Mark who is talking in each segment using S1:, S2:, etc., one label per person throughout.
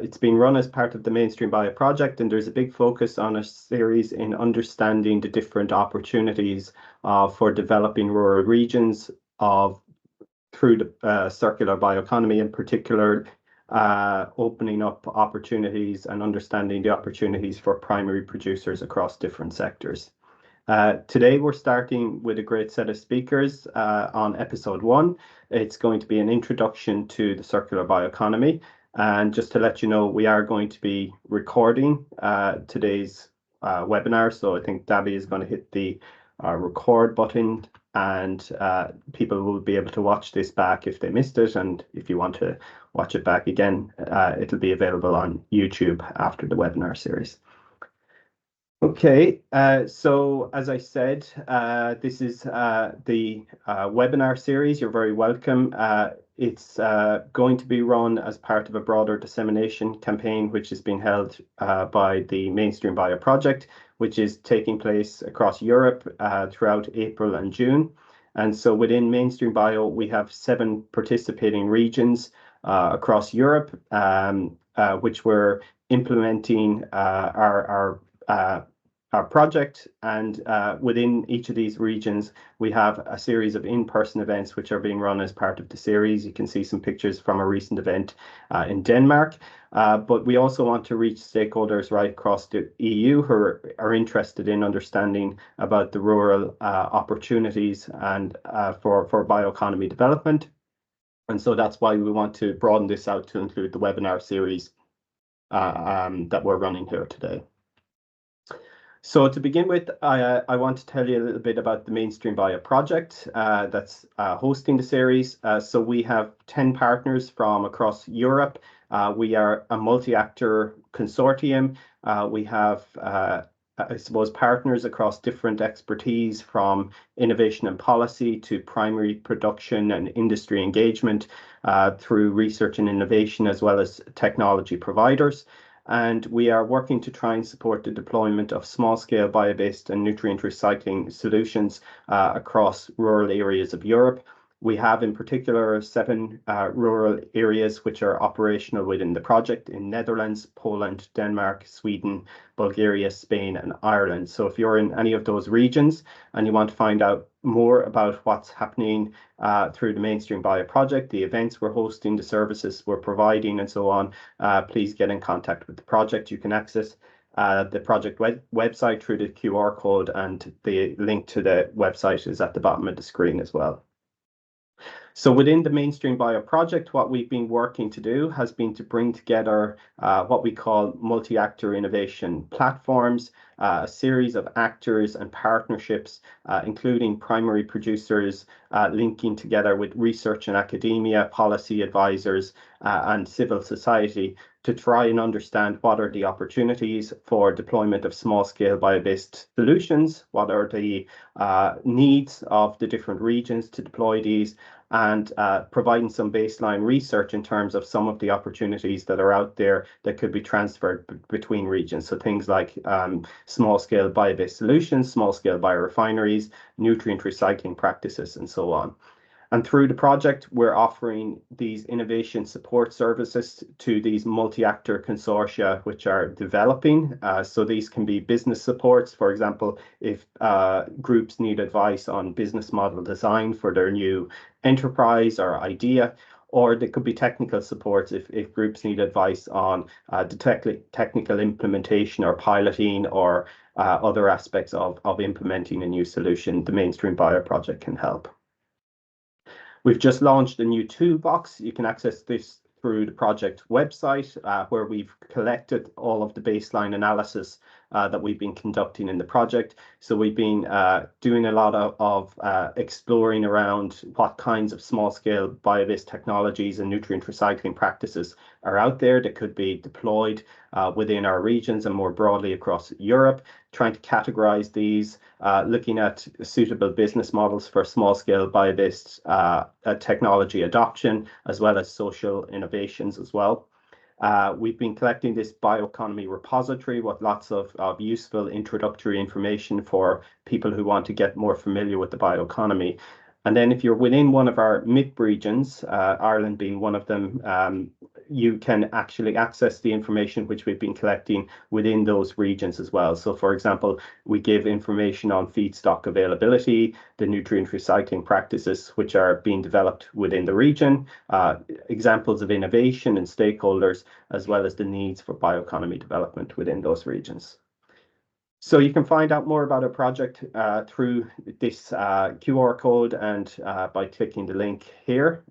S1: It's been run as part of the MainstreamBio project, and there's a big focus on a series in understanding the different opportunities for developing rural regions through the circular bioeconomy, in particular, opening up opportunities and understanding the opportunities for primary producers across different sectors. Today, we're starting with a great set of speakers on episode 1. It's going to be an introduction to the circular bioeconomy. And just to let you know, we are going to be recording today's webinar. So I think Dabby is going to hit the record button, and people will be able to watch this back if they missed it. And if you want to watch it back again, it'll be available on YouTube after the webinar series. Okay, so as I said, this is the webinar series. You're very welcome. It's going to be run as part of a broader dissemination campaign, which is being held by the MainstreamBio project, which is taking place across Europe throughout April and June. And so within MainstreamBio, we have 7 participating regions across Europe, which we're implementing our project, and within each of these regions we have a series of in-person events which are being run as part of the series. You can see some pictures from a recent event in Denmark, but we also want to reach stakeholders right across the EU who are interested in understanding about the rural opportunities and for bioeconomy development. And so that's why we want to broaden this out to include the webinar series that we're running here today. So to begin with, I want to tell you a little bit about the MainstreamBio project that's hosting the series. So we have 10 partners from across Europe. We are a multi-actor consortium. We have, I suppose, partners across different expertise, from innovation and policy to primary production and industry engagement, through research and innovation, as well as technology providers. And we are working to try and support the deployment of small-scale bio-based and nutrient recycling solutions across rural areas of Europe. We have in particular 7 rural areas which are operational within the project in Netherlands, Poland, Denmark, Sweden, Bulgaria, Spain, and Ireland. So if you're in any of those regions and you want to find out more about what's happening through the MainstreamBio project, the events we're hosting, the services we're providing, and so on, please get in contact with the project. You can access the project website through the QR code, and the link to the website is at the bottom of the screen as well. So within the MainstreamBio project, what we've been working to do has been to bring together what we call multi-actor innovation platforms, a series of actors and partnerships, including primary producers, linking together with research and academia, policy advisors, and civil society, to try and understand what are the opportunities for deployment of small-scale bio-based solutions, what are the needs of the different regions to deploy these, and providing some baseline research in terms of some of the opportunities that are out there that could be transferred between regions. So things like small-scale bio-based solutions, small-scale biorefineries, nutrient recycling practices, and so on. And through the project, we're offering these innovation support services to these multi-actor consortia which are developing. So these can be business supports, for example, if groups need advice on business model design for their new enterprise or idea, or they could be technical supports if groups need advice on the technical implementation or piloting or other aspects of implementing a new solution. The MainstreamBio project can help. We've just launched a new toolbox. You can access this through the project website, where we've collected all of the baseline analysis that we've been conducting in the project. So we've been doing a lot of exploring around what kinds of small-scale bio-based technologies and nutrient recycling practices are out there that could be deployed within our regions and more broadly across Europe, trying to categorize these, looking at suitable business models for small-scale bio-based technology adoption, as well as social innovations as well. We've been collecting this bioeconomy repository with lots of useful introductory information for people who want to get more familiar with the bioeconomy. And then if you're within one of our MIP regions, Ireland being one of them, you can actually access the information which we've been collecting within those regions as well. So for example, we give information on feedstock availability, the nutrient recycling practices which are being developed within the region, examples of innovation and stakeholders, as well as the needs for bioeconomy development within those regions. So you can find out more about our project through this QR code and by clicking the link here.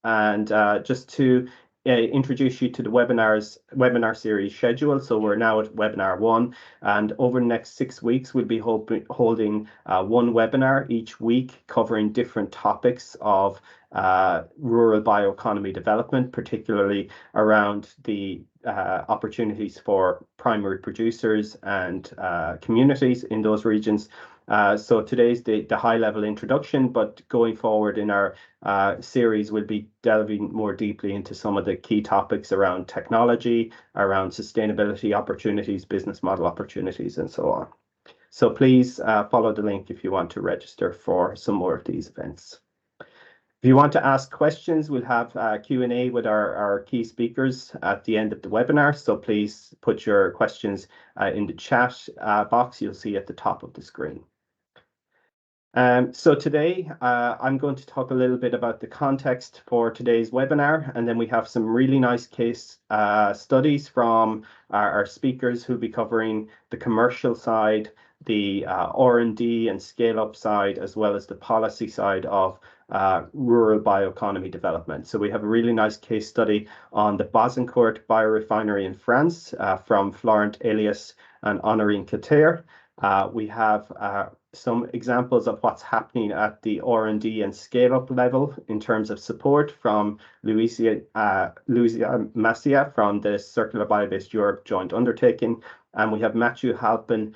S1: And just to introduce you to the webinar series schedule. So we're now at webinar 1, and over the next 6 weeks, we'll be holding one webinar each week covering different topics of rural bioeconomy development, particularly around the opportunities for primary producers and communities in those regions. So today's the high-level introduction, but going forward in our series, we'll be delving more deeply into some of the key topics around technology, around sustainability opportunities, business model opportunities, and so on. So please follow the link if you want to register for some more of these events. If you want to ask questions, we'll have Q&A with our key speakers at the end of the webinar. So please put your questions in the chat box you'll see at the top of the screen. So today, I'm going to talk a little bit about the context for today's webinar, and then we have some really nice case studies from our speakers who'll be covering the commercial side, the R&D and scale-up side, as well as the policy side of rural bioeconomy development. So we have a really nice case study on the Bosancourt biorefinery in France from Florent Elias and Honorine Cater. We have some examples of what's happening at the R&D and scale-up level in terms of support from Louisa Massia from the Circular Bioeconomy Europe joint undertaking. And we have Matthew Halpin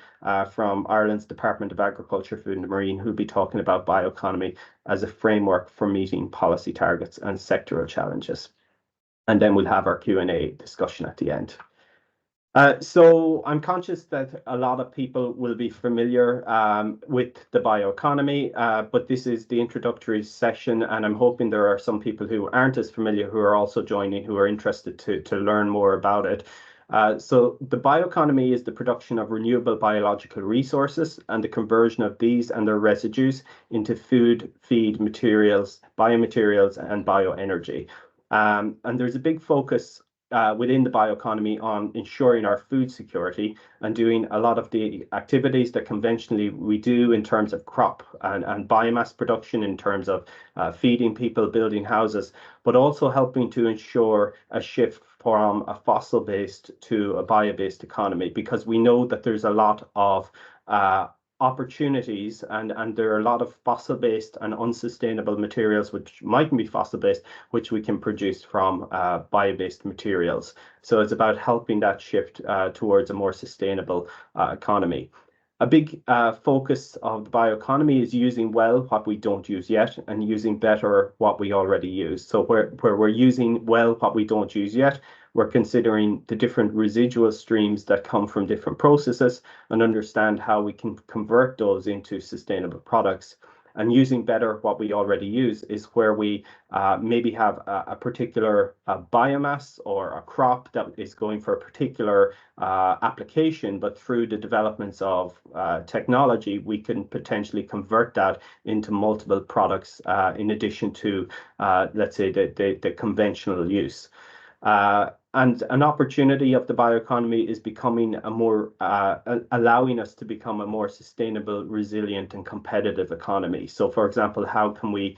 S1: from Ireland's Department of Agriculture, Food and Marine, who'll be talking about bioeconomy as a framework for meeting policy targets and sectoral challenges. And then we'll have our Q&A discussion at the end. So I'm conscious that a lot of people will be familiar with the bioeconomy, but this is the introductory session, and I'm hoping there are some people who aren't as familiar who are also joining, who are interested to learn more about it. So the bioeconomy is the production of renewable biological resources and the conversion of these and their residues into food, feed materials, biomaterials, and bioenergy. And there's a big focus within the bioeconomy on ensuring our food security and doing a lot of the activities that conventionally we do in terms of crop and biomass production, in terms of feeding people, building houses, but also helping to ensure a shift from a fossil-based to a bio-based economy, because we know that there's a lot of opportunities and there are a lot of fossil-based and unsustainable materials which mightn't be fossil-based, which we can produce from bio-based materials. So it's about helping that shift towards a more sustainable economy. A big focus of the bioeconomy is using well what we don't use yet and using better what we already use. So where we're using well what we don't use yet, we're considering the different residual streams that come from different processes and understand how we can convert those into sustainable products. And using better what we already use is where we maybe have a particular biomass or a crop that is going for a particular application, but through the developments of technology, we can potentially convert that into multiple products in addition to, let's say, the conventional use. And an opportunity of the bioeconomy is becoming a more, allowing us to become a more sustainable, resilient and competitive economy. So for example, how can we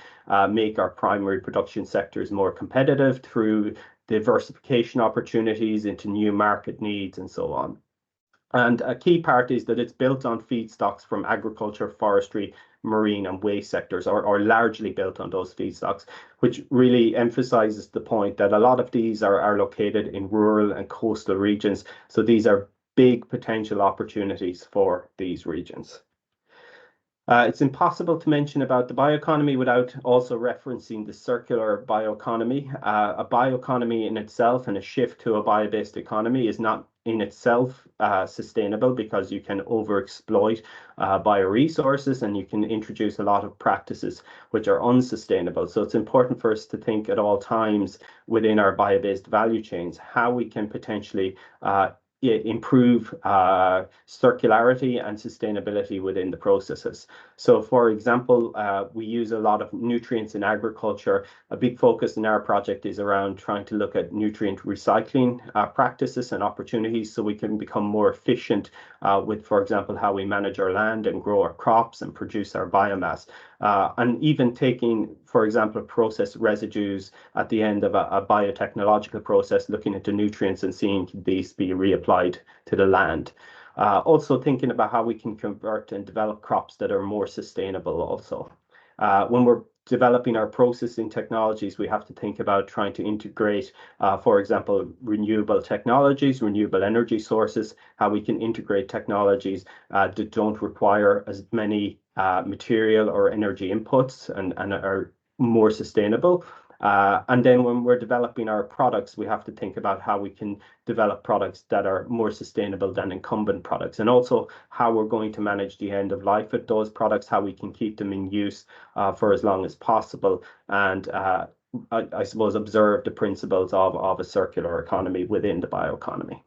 S1: make our primary production sectors more competitive through diversification opportunities into new market needs and so on. And a key part is that it's built on feedstocks from agriculture, forestry, marine and waste sectors, or largely built on those feedstocks, which really emphasizes the point that a lot of these are located in rural and coastal regions. So these are big potential opportunities for these regions. It's impossible to mention about the bioeconomy without also referencing the circular bioeconomy. A bioeconomy in itself and a shift to a bio-based economy is not in itself sustainable, because you can overexploit bioresources, and you can introduce a lot of practices which are unsustainable. So it's important for us to think at all times within our bio-based value chains how we can potentially improve circularity and sustainability within the processes. So, for example, we use a lot of nutrients in agriculture. A big focus in our project is around trying to look at nutrient recycling practices and opportunities, so we can become more efficient with, for example, how we manage our land and grow our crops and produce our biomass. And even taking, for example, processed residues at the end of a biotechnological process, looking at the nutrients and seeing these be reapplied to the land. Also thinking about how we can convert and develop crops that are more sustainable also. When we're developing our processing technologies, we have to think about trying to integrate, for example, renewable technologies, renewable energy sources, how we can integrate technologies that don't require as many material or energy inputs and are more sustainable. And then when we're developing our products, we have to think about how we can develop products that are more sustainable than incumbent products, and also how we're going to manage the end of life of those products, how we can keep them in use for as long as possible, and I suppose observe the principles of a circular economy within the bioeconomy.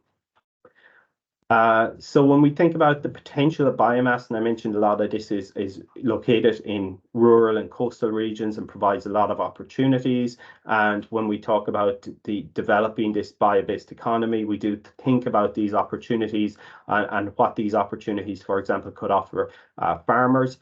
S1: So when we think about the potential of biomass, and I mentioned a lot of this is located in rural and coastal regions and provides a lot of opportunities. And when we talk about the developing this bio-based economy, we do think about these opportunities and what these opportunities, for example, could offer farmers.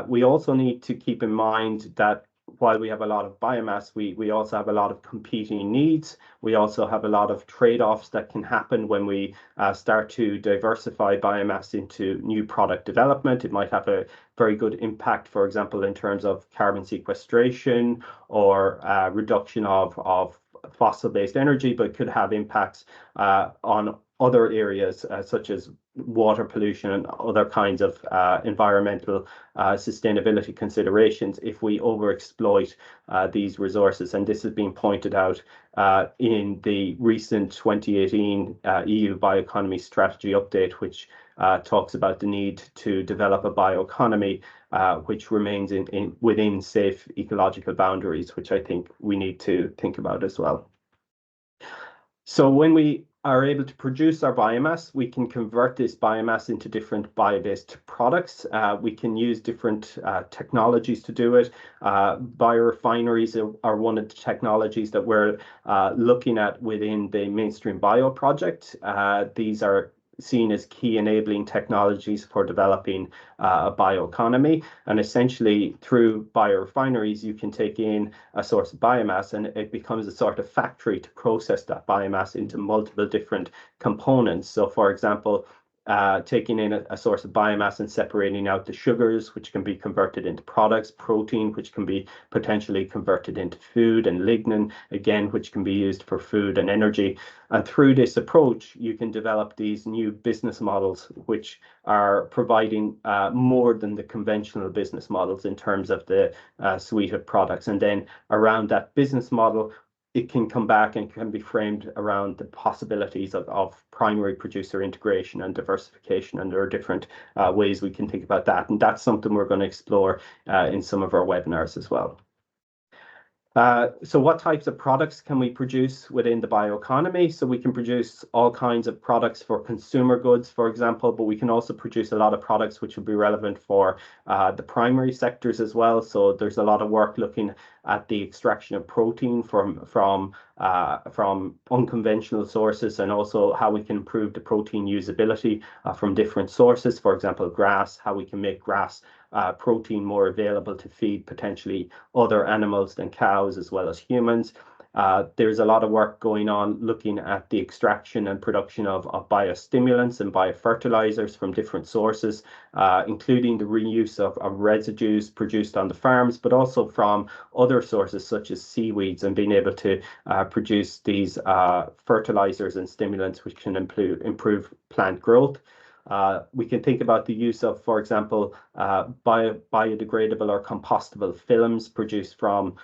S1: We also need to keep in mind that while we have a lot of biomass, we also have a lot of competing needs. We also have a lot of trade-offs that can happen when we start to diversify biomass into new product development. It might have a very good impact, for example, in terms of carbon sequestration or reduction of fossil-based energy, but could have impacts on other areas such as water pollution and other kinds of environmental sustainability considerations if we overexploit these resources. And this has been pointed out in the recent 2018 EU bioeconomy strategy update, which talks about the need to develop a bioeconomy which remains within safe ecological boundaries, which I think we need to think about as well. So when we are able to produce our biomass, we can convert this biomass into different bio-based products. We can use different technologies to do it. Biorefineries are one of the technologies that we're looking at within the MainstreamBio project. These are seen as key enabling technologies for developing a bioeconomy. And essentially, through biorefineries, you can take in a source of biomass and it becomes a sort of factory to process that biomass into multiple different components. So, for example, taking in a source of biomass and separating out the sugars, which can be converted into products, protein, which can be potentially converted into food, and lignin, again, which can be used for food and energy. And through this approach, you can develop these new business models, which are providing more than the conventional business models in terms of the suite of products. And then around that business model, it can come back and can be framed around the possibilities of primary producer integration and diversification. And there are different ways we can think about that. And that's something we're going to explore in some of our webinars as well. So what types of products can we produce within the bioeconomy? So we can produce all kinds of products for consumer goods, for example, but we can also produce a lot of products which will be relevant for the primary sectors as well. So there's a lot of work looking at the extraction of protein from unconventional sources, and also how we can improve the protein usability from different sources. For example, grass, how we can make grass protein more available to feed potentially other animals than cows as well as humans. There's a lot of work going on looking at the extraction and production of biostimulants and biofertilizers from different sources, including the reuse of residues produced on the farms, but also from other sources such as seaweeds, and being able to produce these fertilizers and stimulants which can improve plant growth. We can think about the use of, for example, biodegradable or compostable films produced from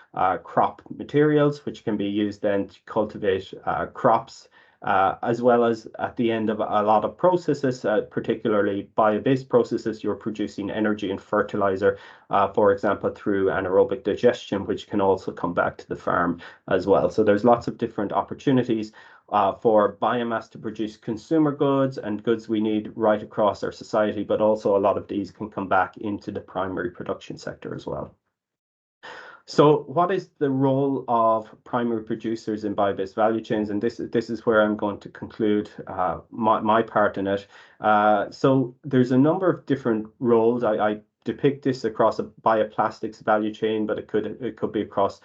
S1: crop materials, which can be used then to cultivate crops. as well as at the end of a lot of processes, particularly bio-based processes, you're producing energy and fertilizer, for example, through anaerobic digestion, which can also come back to the farm as well. So there's lots of different opportunities for biomass to produce consumer goods and goods we need right across our society, but also a lot of these can come back into the primary production sector as well. So what is the role of primary producers in bio-based value chains? And this is where I'm going to conclude my part in it. So there's a number of different roles. I depict this across a bioplastics value chain, but it could be across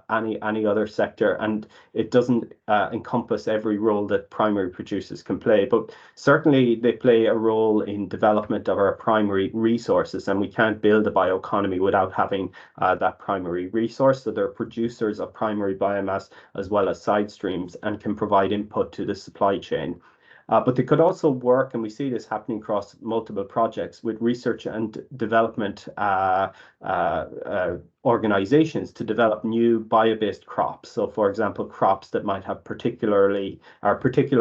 S1: any other sector, and it doesn't encompass every role that primary producers can play. But certainly they play a role in development of our primary resources, and we can't build a bioeconomy without having that primary resource. So they're producers of primary biomass as well as side streams and can provide input to the supply chain. But they could also work, and we see this happening across multiple projects, with research and development organizations to develop new bio-based crops. So, for example, crops that might have particular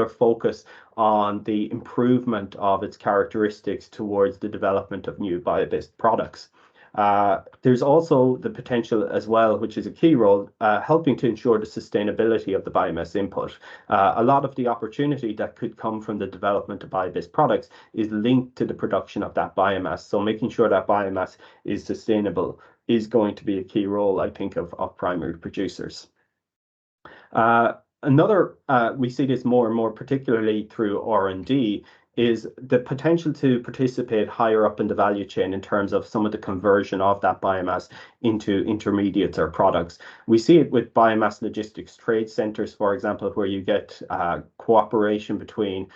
S1: focus on the improvement of its characteristics towards the development of new bio-based products. There's also the potential as well, which is a key role, helping to ensure the sustainability of the biomass input. A lot of the opportunity that could come from the development of bio-based products is linked to the production of that biomass. So making sure that biomass is sustainable is going to be a key role, I think, of primary producers. We see this more and more, particularly through R&D, is the potential to participate higher up in the value chain in terms of some of the conversion of that biomass into intermediates or products. We see it with biomass logistics trade centers, for example, where you get cooperation between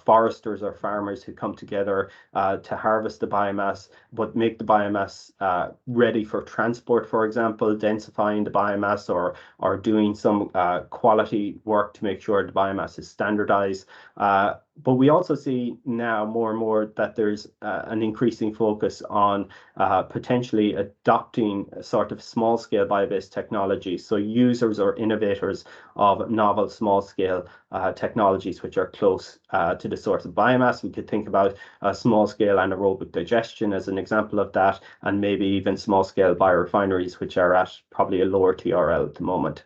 S1: foresters or farmers who come together to harvest the biomass, but make the biomass ready for transport, for example, densifying the biomass or doing some quality work to make sure the biomass is standardized. But we also see now more and more that there's an increasing focus on potentially adopting a sort of small-scale bio-based technology. So users or innovators of novel small-scale technologies which are close to the source of biomass. We could think about small-scale anaerobic digestion as an example of that, and maybe even small-scale biorefineries, which are at probably a lower TRL at the moment.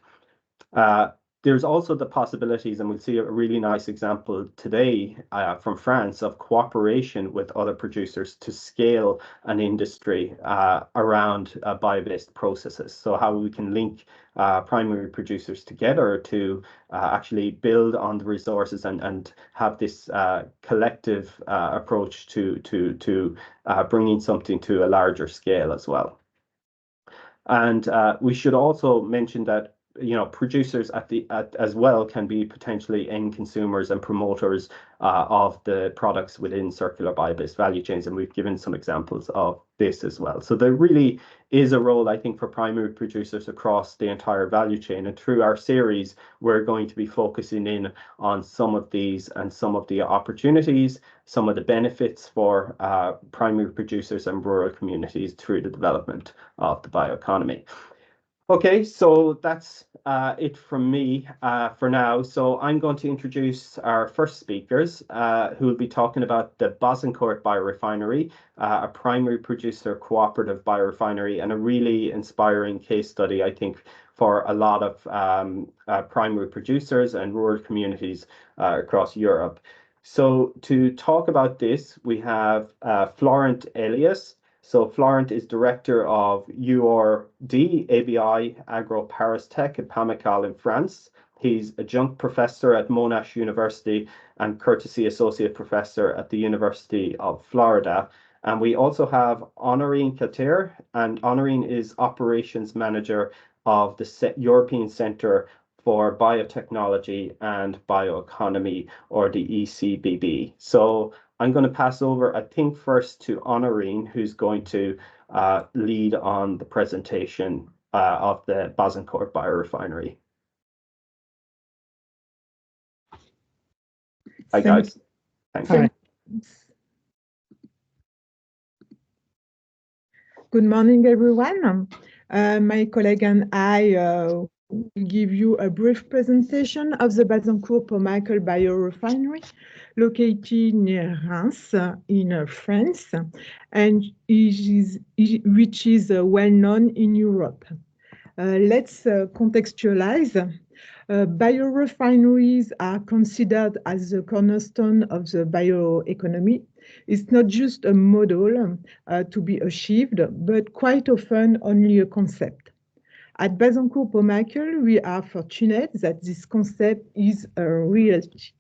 S1: There's also the possibilities, and we'll see a really nice example today from France, of cooperation with other producers to scale an industry around bio-based processes. So how we can link primary producers together to actually build on the resources and have this collective approach to bringing something to a larger scale as well. And we should also mention that producers as well can be potentially end consumers and promoters of the products within circular bio-based value chains, and we've given some examples of this as well. So there really is a role, I think, for primary producers across the entire value chain, and through our series we're going to be focusing in on some of these and some of the opportunities, some of the benefits for primary producers and rural communities through the development of the bioeconomy. Okay, so that's it from me for now. So I'm going to introduce our first speakers who will be talking about the Bosancourt Biorefinery, a primary producer cooperative biorefinery, and a really inspiring case study, I think, for a lot of primary producers and rural communities across Europe. So to talk about this, we have Florent Elias. So Florent is director of URD ABI Agro Paris Tech at Pamical in France. He's adjunct professor at Monash University and courtesy associate professor at the University of Florida. And we also have Honorine Kater, and Honorine is operations manager of the European Centre for Biotechnology and Bioeconomy, or the ECBB. So I'm going to pass over, I think, first to Honorine, who's going to lead on the presentation of the Bosancourt Biorefinery. Hi, guys. Thanks.
S2: Hi. Good morning, everyone. My colleague and I give you a brief presentation of the Bazancourt-Pomacle biorefinery located near Reims in France, and which is well known in Europe. Let's contextualize. Biorefineries are considered as the cornerstone of the bioeconomy. It's not just a model to be achieved, but quite often only a concept. At Bazancourt-Pomacle, we are fortunate that this concept is a reality.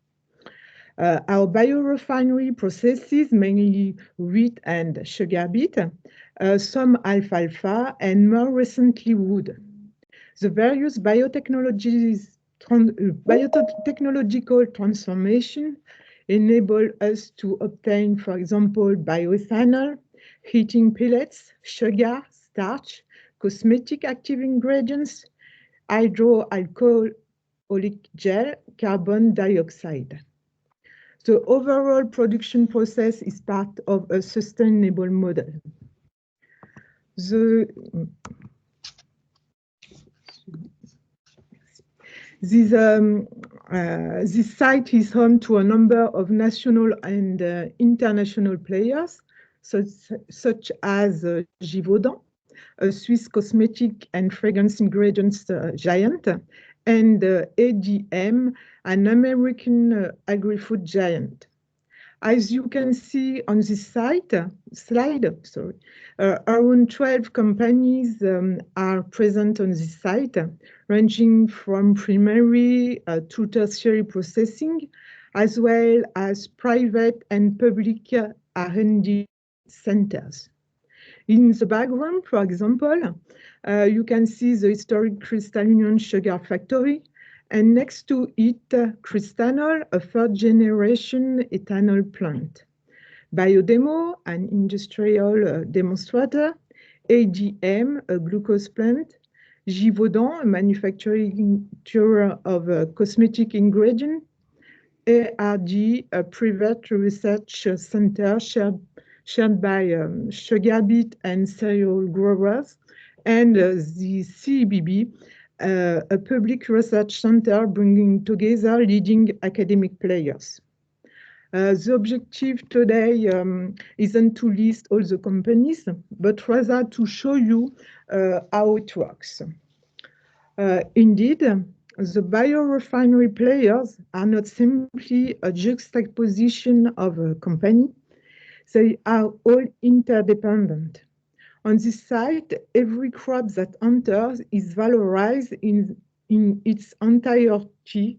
S2: Our biorefinery processes mainly wheat and sugar beet, some alfalfa, and more recently wood. The various biotechnological transformation enable us to obtain, for example, bioethanol, heating pellets, sugar, starch, cosmetic active ingredients, hydroalcoholic gel, carbon dioxide. The overall production process is part of a sustainable model. This site is home to a number of national and international players, such as Givaudan, a Swiss cosmetic and fragrance ingredients giant, and ADM, an American agri-food giant. As you can see on this slide, around 12 companies are present on this site, ranging from primary to tertiary processing, as well as private and public R&D centers. In the background, for example, you can see the historic Crystal Union sugar factory, and next to it, Cristanol, a third-generation ethanol plant. Biodemo, an industrial demonstrator, ADM, a glucose plant, Givaudan, a manufacturer of cosmetic ingredients, ARD, a private research center shared by sugar beet and cereal growers, and the CEBB, a public research center bringing together leading academic players. The objective today isn't to list all the companies, but rather to show you how it works. Indeed, the biorefinery players are not simply a juxtaposition of a company. They are all interdependent. On this site, every crop that enters is valorized in its entirety.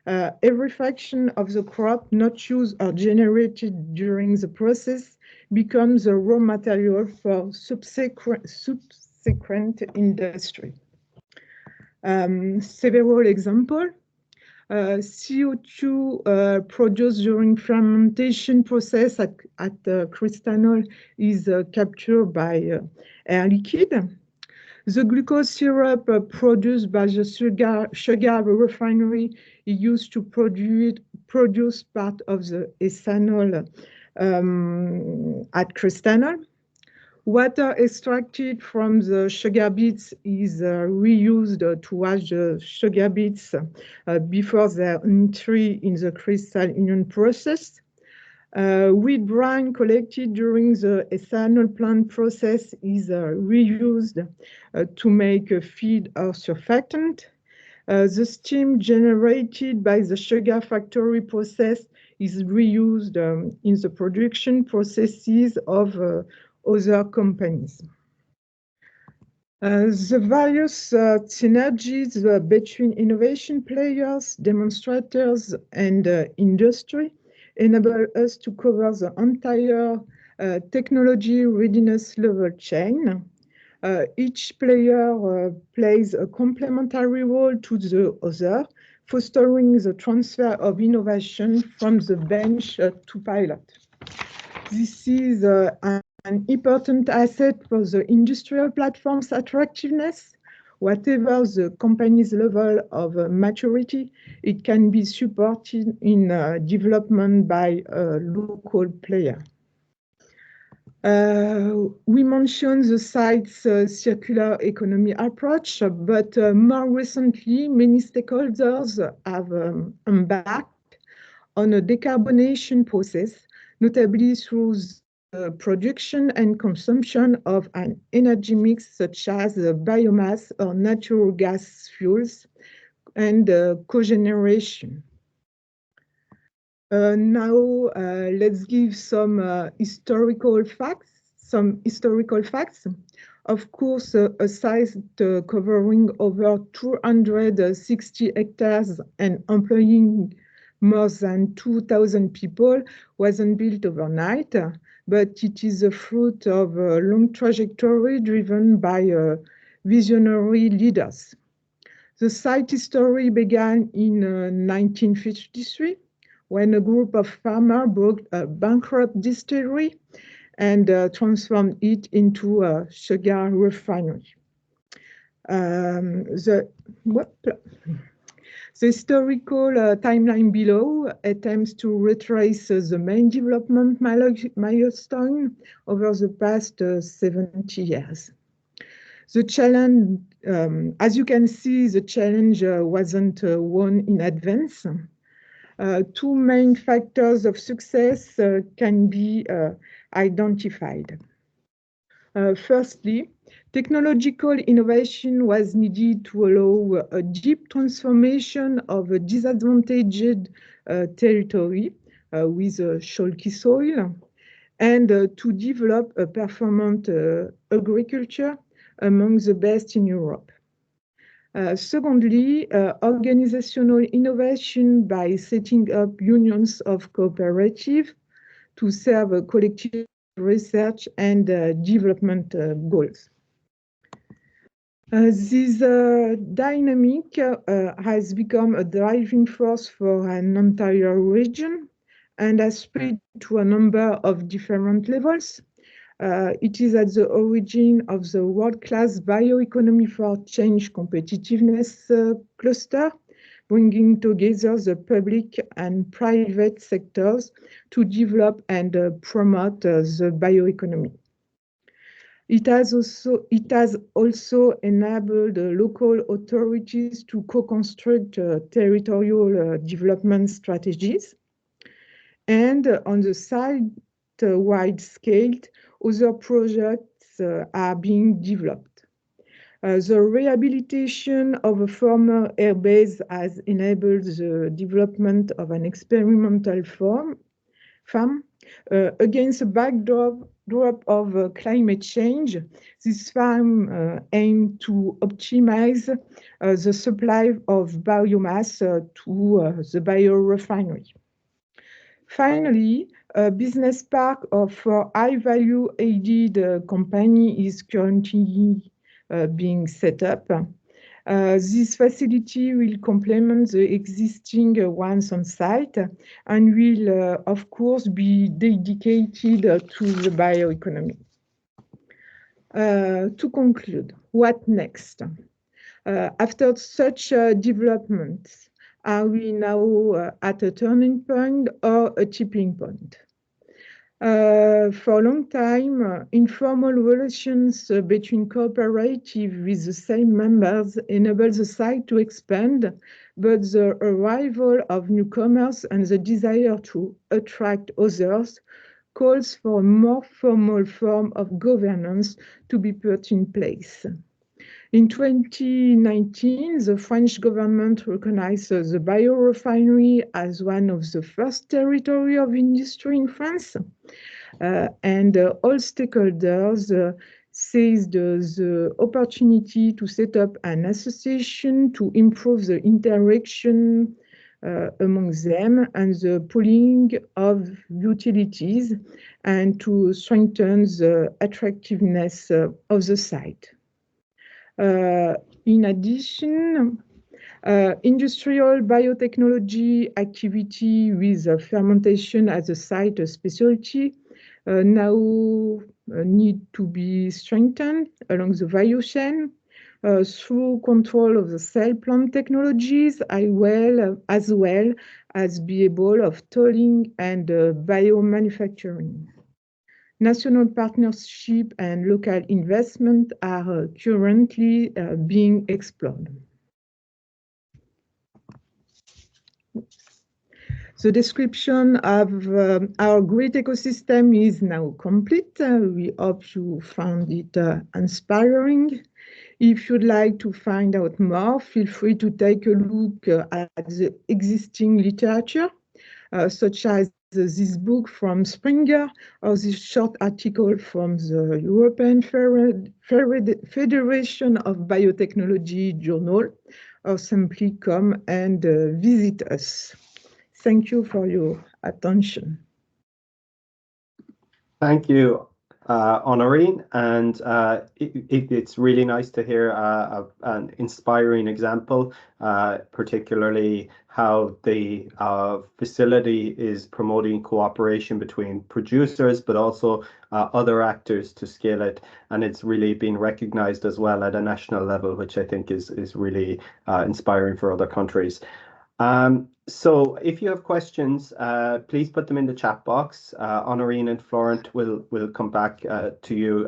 S2: Every fraction of the crop not used or generated during the process becomes a raw material for subsequent industry. Several examples. CO2 produced during fermentation process at Cristanol is captured by air liquid. The glucose syrup produced by the sugar refinery is used to produce part of the ethanol at Cristanol. Water extracted from the sugar beets is reused to wash the sugar beets before their entry in the Crystal Union process. Wheat brine collected during the ethanol plant process is reused to make a feed or surfactant. The steam generated by the sugar factory process is reused in the production processes of other companies. The various synergies between innovation players, demonstrators, and industry enable us to cover the entire technology readiness level chain. Each player plays a complementary role to the other, fostering the transfer of innovation from the bench to pilot. This is an important asset for the industrial platform's attractiveness. Whatever the company's level of maturity, it can be supported in development by a local player. We mentioned the site's circular economy approach, but more recently, many stakeholders have embarked on a decarbonation process, notably through the production and consumption of an energy mix such as biomass or natural gas fuels and cogeneration. Now, let's give some historical facts. Of course, a site covering over 260 hectares and employing more than 2,000 people wasn't built overnight, but it is a fruit of a long trajectory driven by visionary leaders. The site history began in 1953 when a group of farmers bought a bankrupt distillery and transformed it into a sugar refinery. The historical timeline below attempts to retrace the main development milestone over the past 70 years. The challenge, as you can see, the challenge wasn't won in advance. Two main factors of success can be identified. Firstly, technological innovation was needed to allow a deep transformation of a disadvantaged territory with chalky soil and to develop a performant agriculture among the best in Europe. Secondly, organizational innovation by setting up unions of cooperative to serve collective research and development goals. This dynamic has become a driving force for an entire region and has spread to a number of different levels. It is at the origin of the world-class bioeconomy for change competitiveness cluster, bringing together the public and private sectors to develop and promote the bioeconomy. It has also enabled local authorities to co-construct territorial development strategies. And on the site-wide scale, other projects are being developed. The rehabilitation of a former airbase has enabled the development of an experimental farm against a backdrop of climate change. This farm aimed to optimize the supply of biomass to the biorefinery. Finally, a business park for high-value added company is currently being set up. This facility will complement the existing ones on site and will, of course, be dedicated to the bioeconomy. To conclude, what next? After such developments, are we now at a turning point or a tipping point? For a long time, informal relations between cooperatives with the same members enable the site to expand, but the arrival of newcomers and the desire to attract others calls for a more formal form of governance to be put in place. In 2019, the French government recognized the biorefinery as one of the first territories of industry in France. And all stakeholders seized the opportunity to set up an association to improve the interaction among them and the pooling of utilities and to strengthen the attractiveness of the site. In addition, industrial biotechnology activity with fermentation as a site specialty now need to be strengthened along the value chain through control of the cell plant technologies, as well as be able of tolling and biomanufacturing. National partnership and local investment are currently being explored. The description of our great ecosystem is now complete. We hope you found it inspiring. If you'd like to find out more, feel free to take a look at the existing literature, such as this book from Springer or this short article from the European Federation of Biotechnology Journal, or simply come and visit us. Thank you for your attention.
S1: Thank you, Honorine, and it's really nice to hear an inspiring example, particularly how the facility is promoting cooperation between producers, but also other actors to scale it, and it's really been recognized as well at a national level, which I think is really inspiring for other countries. So if you have questions, please put them in the chat box. Honorine and Florent will come back to you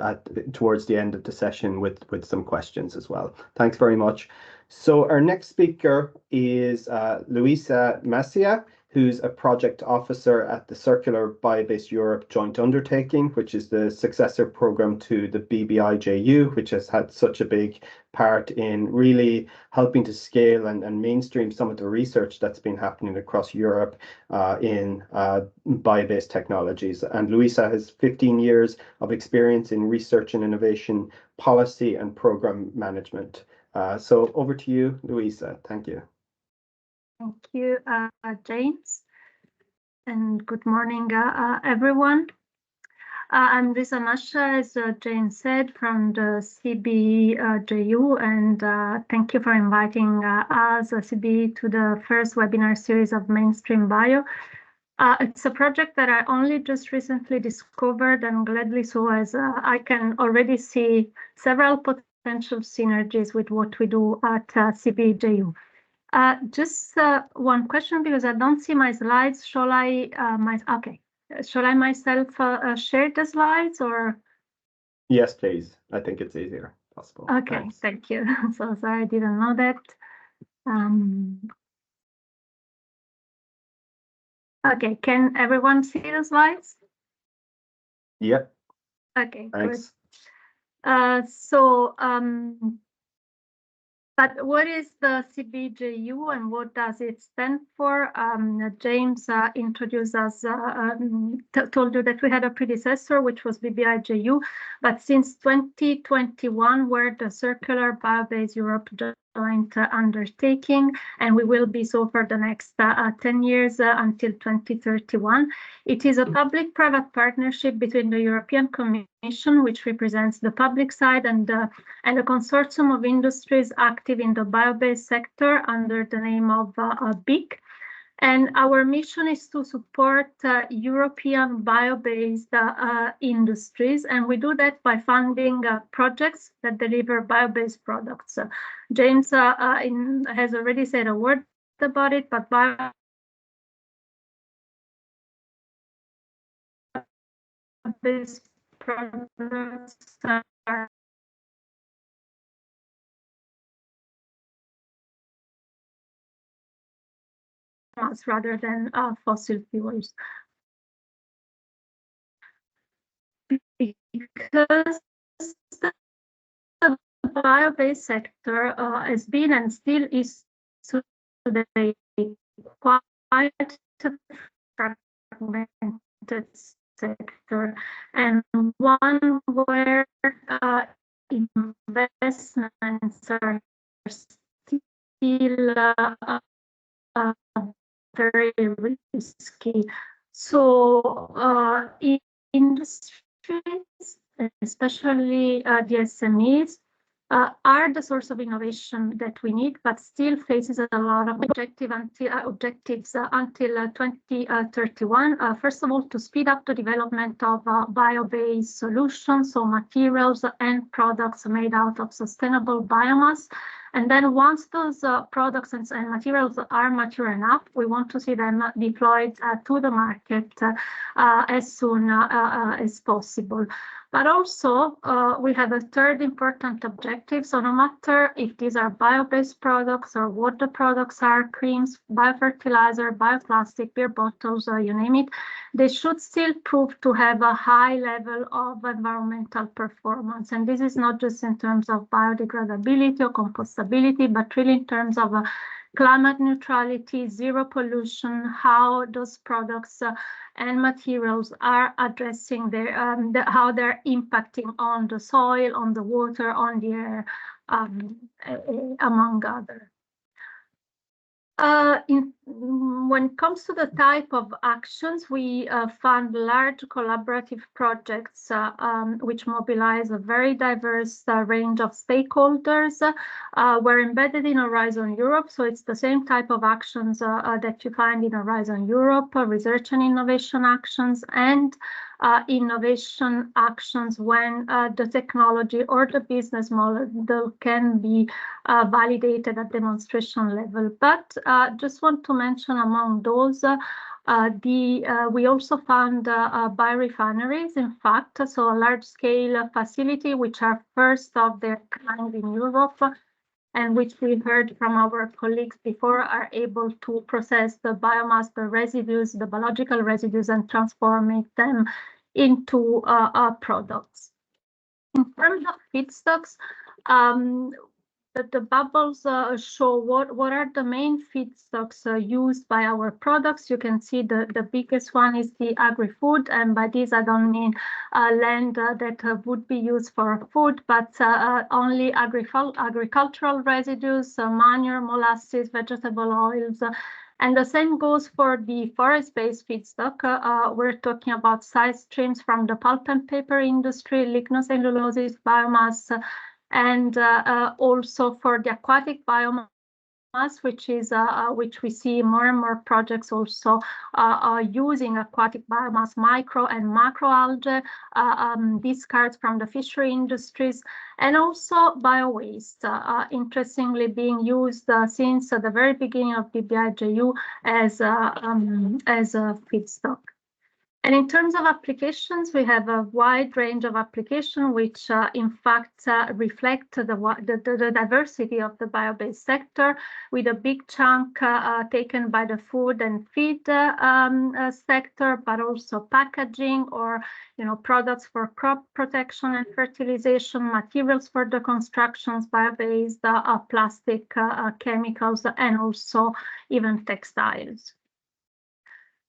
S1: towards the end of the session with some questions as well. Thanks very much. So our next speaker is Luisa Macia, who's a project officer at the Circular Bioeconomy Europe joint undertaking, which is the successor program to the BBIJU, which has had such a big part in really helping to scale and mainstream some of the research that's been happening across Europe in bio-based technologies. And Luisa has 15 years of experience in research and innovation, policy and program management. So over to you, Luisa. Thank you.
S3: Thank you, James, and good morning, everyone. I'm Luisa Masha, as James said, from the CBJU, and thank you for inviting us, CB, to the first webinar series of MainstreamBio. It's a project that I only just recently discovered, and gladly so, as I can already see several potential synergies with what we do at CBJU. Just one question, because I don't see my slides. Shall I myself share the slides, or?
S1: Yes, please. I think it's easier possible.
S3: Okay, thanks. Thank you. So sorry, I didn't know that. Okay, can everyone see the slides?
S1: Yep.
S3: Okay,
S1: thanks.
S3: Good. But what is the CBJU and what does it stand for? James introduced us, told you that we had a predecessor, which was BBIJU, but since 2021, we're the Circular Bioeconomy Europe joint undertaking, and we will be so for the next 10 years until 2031. It is a public-private partnership between the European Commission, which represents the public side, and a consortium of industries active in the bio-based sector under the name of BIC. And our mission is to support European bio-based industries, and we do that by funding projects that deliver bio-based products. James has already said a word about it, but bio-based products are rather than fossil fuels. Because the bio-based sector has been and still is today quite fragmented sector, and one where investments are still very risky. So industries, especially the SMEs, are the source of innovation that we need, but still faces a lot of objectives until 2031. First of all, to speed up the development of bio-based solutions, so materials and products made out of sustainable biomass, And then once those products and materials are mature enough, we want to see them deployed to the market as soon as possible. But also, we have a third important objective. So no matter if these are bio-based products or what the products are, creams, biofertilizer, bioplastic, beer bottles, you name it, they should still prove to have a high level of environmental performance. And this is not just in terms of biodegradability or compostability, but really in terms of climate neutrality, zero pollution, how those products and materials are addressing their how they're impacting on the soil, on the water, on the air, among others. When it comes to the type of actions, we fund large collaborative projects which mobilize a very diverse range of stakeholders. We're embedded in Horizon Europe, so it's the same type of actions that you find in Horizon Europe, research and innovation actions, and innovation actions when the technology or the business model can be validated at demonstration level. But just want to mention among those, we also found biorefineries, in fact, so a large-scale facility which are first of their kind in Europe, and which we heard from our colleagues before are able to process the biomass, the residues, the biological residues, and transform them into products. In terms of feedstocks, the bubbles show what are the main feedstocks used by our products. You can see the biggest one is the agri-food, and by this I don't mean land that would be used for food, but only agricultural residues, manure, molasses, vegetable oils. And the same goes for the forest-based feedstock. We're talking about side streams from the pulp and paper industry, lignocellulosic biomass, and also for the aquatic biomass, which we see more and more projects also using aquatic biomass, micro and macroalgae, discards from the fishery industries, and also bio-waste, interestingly being used since the very beginning of BBIJU as a feedstock. And in terms of applications, we have a wide range of applications which, in fact, reflect the diversity of the bio-based sector, with a big chunk taken by the food and feed sector, but also packaging or products for crop protection and fertilization, materials for the constructions, bio-based, plastic, chemicals, and also even textiles.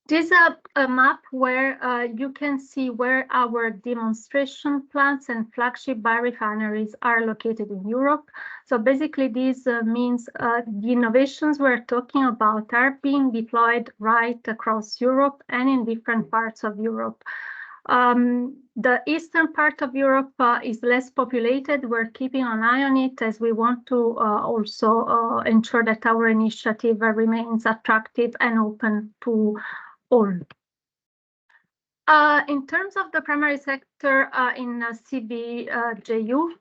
S3: This is a map where you can see where our demonstration plants and flagship biorefineries are located in Europe. So basically this means the innovations we're talking about are being deployed right across Europe and in different parts of Europe. The eastern part of Europe is less populated. We're keeping an eye on it as we want to also ensure that our initiative remains attractive and open to all. In terms of the primary sector in CBJU,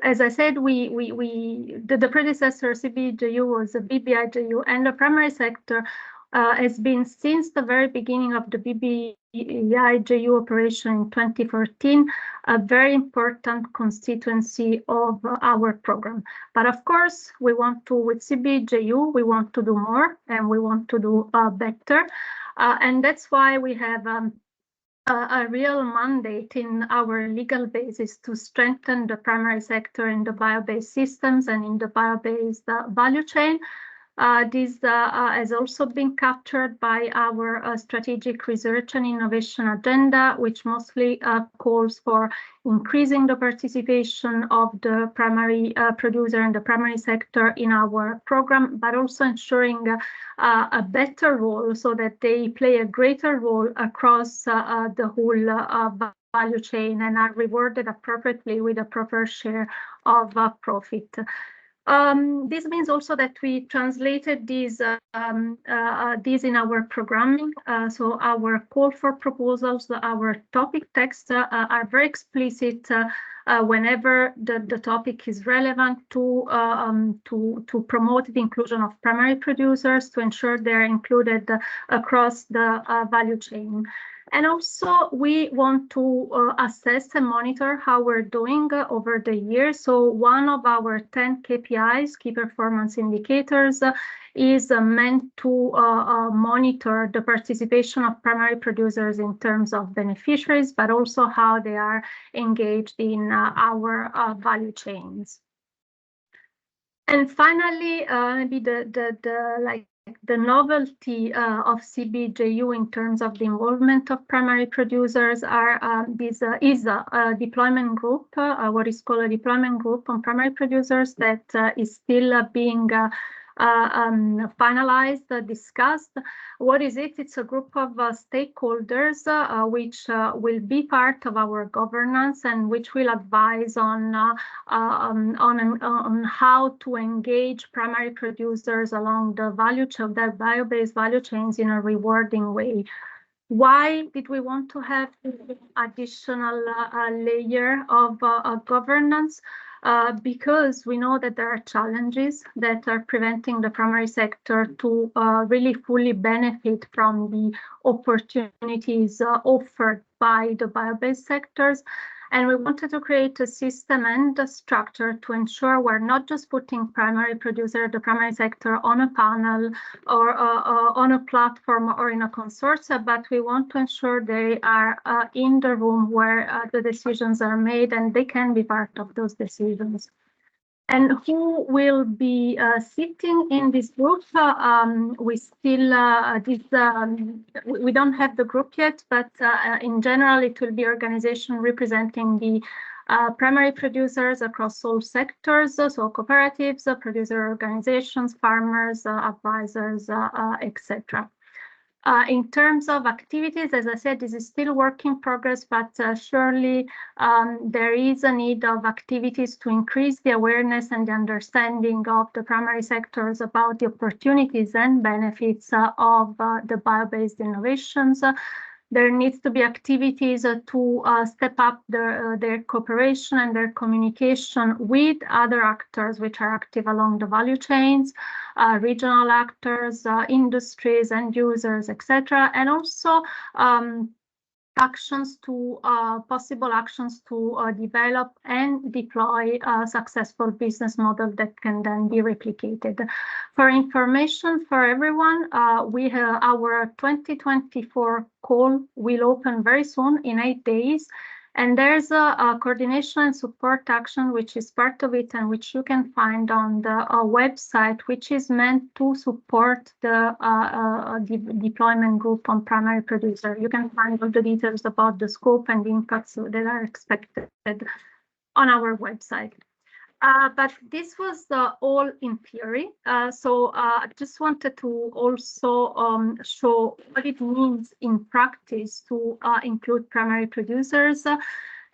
S3: as I said, the predecessor CBJU was a BBIJU, and the primary sector has been since the very beginning of the BBIJU operation in 2014, a very important constituency of our program. But of course, we want to, with CBJU, we want to do more and we want to do better. And that's why we have a real mandate in our legal basis to strengthen the primary sector in the bio-based systems and in the bio-based value chain. This has also been captured by our strategic research and innovation agenda, which mostly calls for increasing the participation of the primary producer and the primary sector in our program, but also ensuring a better role so that they play a greater role across the whole value chain and are rewarded appropriately with a proper share of profit. This means also that we translated these in our programming. So our call for proposals, our topic texts are very explicit whenever the topic is relevant to promote the inclusion of primary producers, to ensure they're included across the value chain. And also, we want to assess and monitor how we're doing over the years. So one of our 10 KPIs, key performance indicators, is meant to monitor the participation of primary producers in terms of beneficiaries, but also how they are engaged in our value chains. And finally, maybe the novelty of CBJU in terms of the involvement of primary producers is a deployment group, what is called a deployment group on primary producers that is still being finalized, discussed. What is it? It's a group of stakeholders which will be part of our governance and which will advise on how to engage primary producers along the value chain, their bio-based value chains in a rewarding way. Why did we want to have additional layer of governance? Because we know that there are challenges that are preventing the primary sector to really fully benefit from the opportunities offered by the bio-based sectors. And we wanted to create a system and a structure to ensure we're not just putting the primary sector on a panel or on a platform or in a consortia, but we want to ensure they are in the room where the decisions are made and they can be part of those decisions. And who will be sitting in this group? We still, we don't have the group yet, but in general, it will be organization representing the primary producers across all sectors, so cooperatives, producer organizations, farmers, advisors, etc. In terms of activities, as I said, this is still work in progress, but surely there is a need of activities to increase the awareness and the understanding of the primary sectors about the opportunities and benefits of the bio-based innovations. There needs to be activities to step up their cooperation and their communication with other actors which are active along the value chains, regional actors, industries, end users, etc. And also possible actions to develop and deploy a successful business model that can then be replicated. For information for everyone, we have our 2024 call will open very soon in 8 days. And there's a coordination and support action, which is part of it and which you can find on the website, which is meant to support the deployment group on primary producer. You can find all the details about the scope and the impacts that are expected on our website. But this was all in theory. So I just wanted to also show what it means in practice to include primary producers.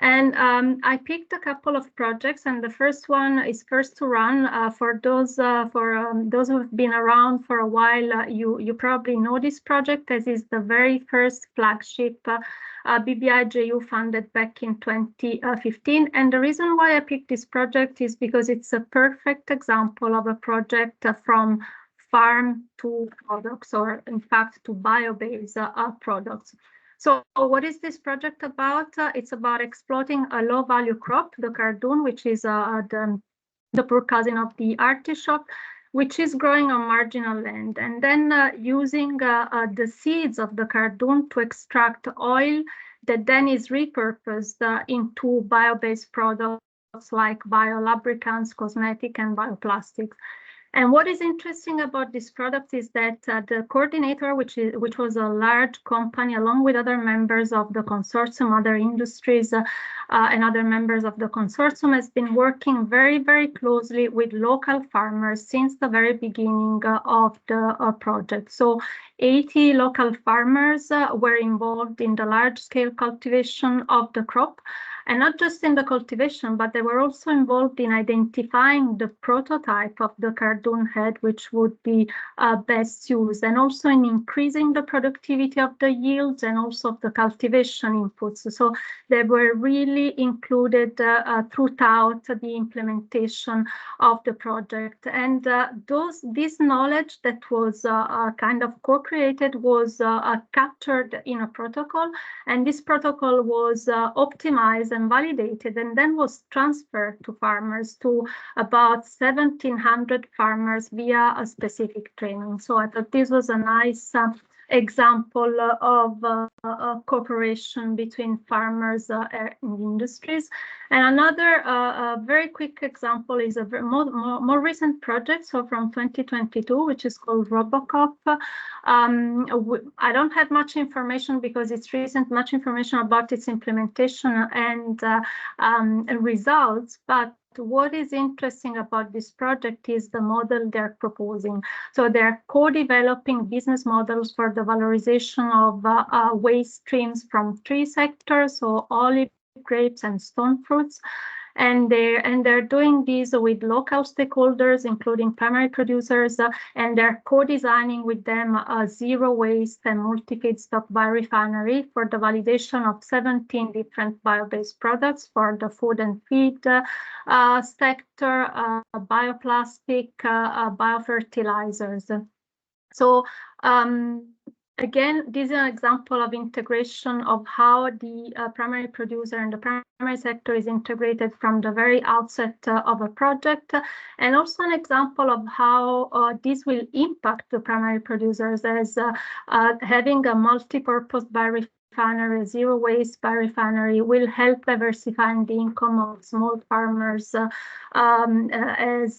S3: And I picked a couple of projects, and the first one is First to Run. For those who have been around for a while, you probably know this project. This is the very first flagship BBI-JU funded back in 2015. And the reason why I picked this project is because it's a perfect example of a project from farm to products, or in fact to bio-based products. So what is this project about? It's about exploiting a low-value crop, the cardoon, which is the poor cousin of the artichoke, which is growing on marginal land, and then using the seeds of the cardoon to extract oil that then is repurposed into bio-based products like biolubricants, cosmetic, and bioplastics. And what is interesting about this product is that the coordinator, which was a large company, along with other members of the consortium, other industries, and other members of the consortium, has been working very, very closely with local farmers since the very beginning of the project. So 80 local farmers were involved in the large-scale cultivation of the crop. and not just in the cultivation, but they were also involved in identifying the prototype of the cardoon head, which would be best used, and also in increasing the productivity of the yields and also of the cultivation inputs. So they were really included throughout the implementation of the project. And this knowledge that was kind of co-created was captured in a protocol, and this protocol was optimized and validated, and then was transferred to farmers, to about 1,700 farmers via a specific training. So I thought this was a nice example of cooperation between farmers and industries. And another very quick example is a more recent project, so from 2022, which is called Robocop. I don't have much information because it's recent, much information about its implementation and results, but what is interesting about this project is the model they're proposing. So they're co-developing business models for the valorization of waste streams from three sectors, so olive, grapes, and stone fruits. And they're doing this with local stakeholders, including primary producers, and they're co-designing with them a zero waste and multi-feedstock biorefinery for the validation of 17 different bio-based products for the food and feed sector, bioplastic, biofertilizers. So again, this is an example of integration of how the primary producer and the primary sector is integrated from the very outset of a project, and also an example of how this will impact the primary producers, as having a multi-purpose biorefinery, zero waste biorefinery will help diversifying the income of small farmers as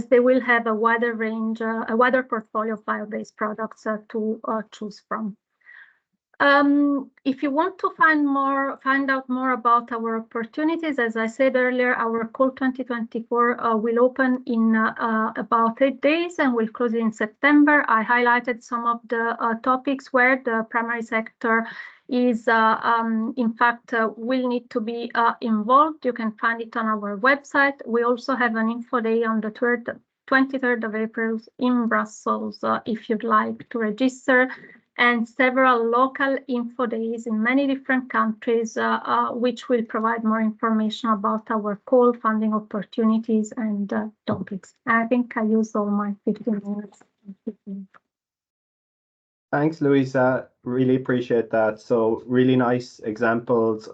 S3: they will have a wider range, a wider portfolio of bio-based products to choose from. If you want to find out more about our opportunities, as I said earlier, our call 2024 will open in about 8 days and will close in September. I highlighted some of the topics where the primary sector is, in fact, will need to be involved. You can find it on our website. We also have an info day on the 23rd of April in Brussels, if you'd like to register, and several local info days in many different countries, which will provide more information about our call, funding opportunities, and topics. I think I used all my 15 minutes.
S1: Thanks, Louisa. Really appreciate that. So really nice examples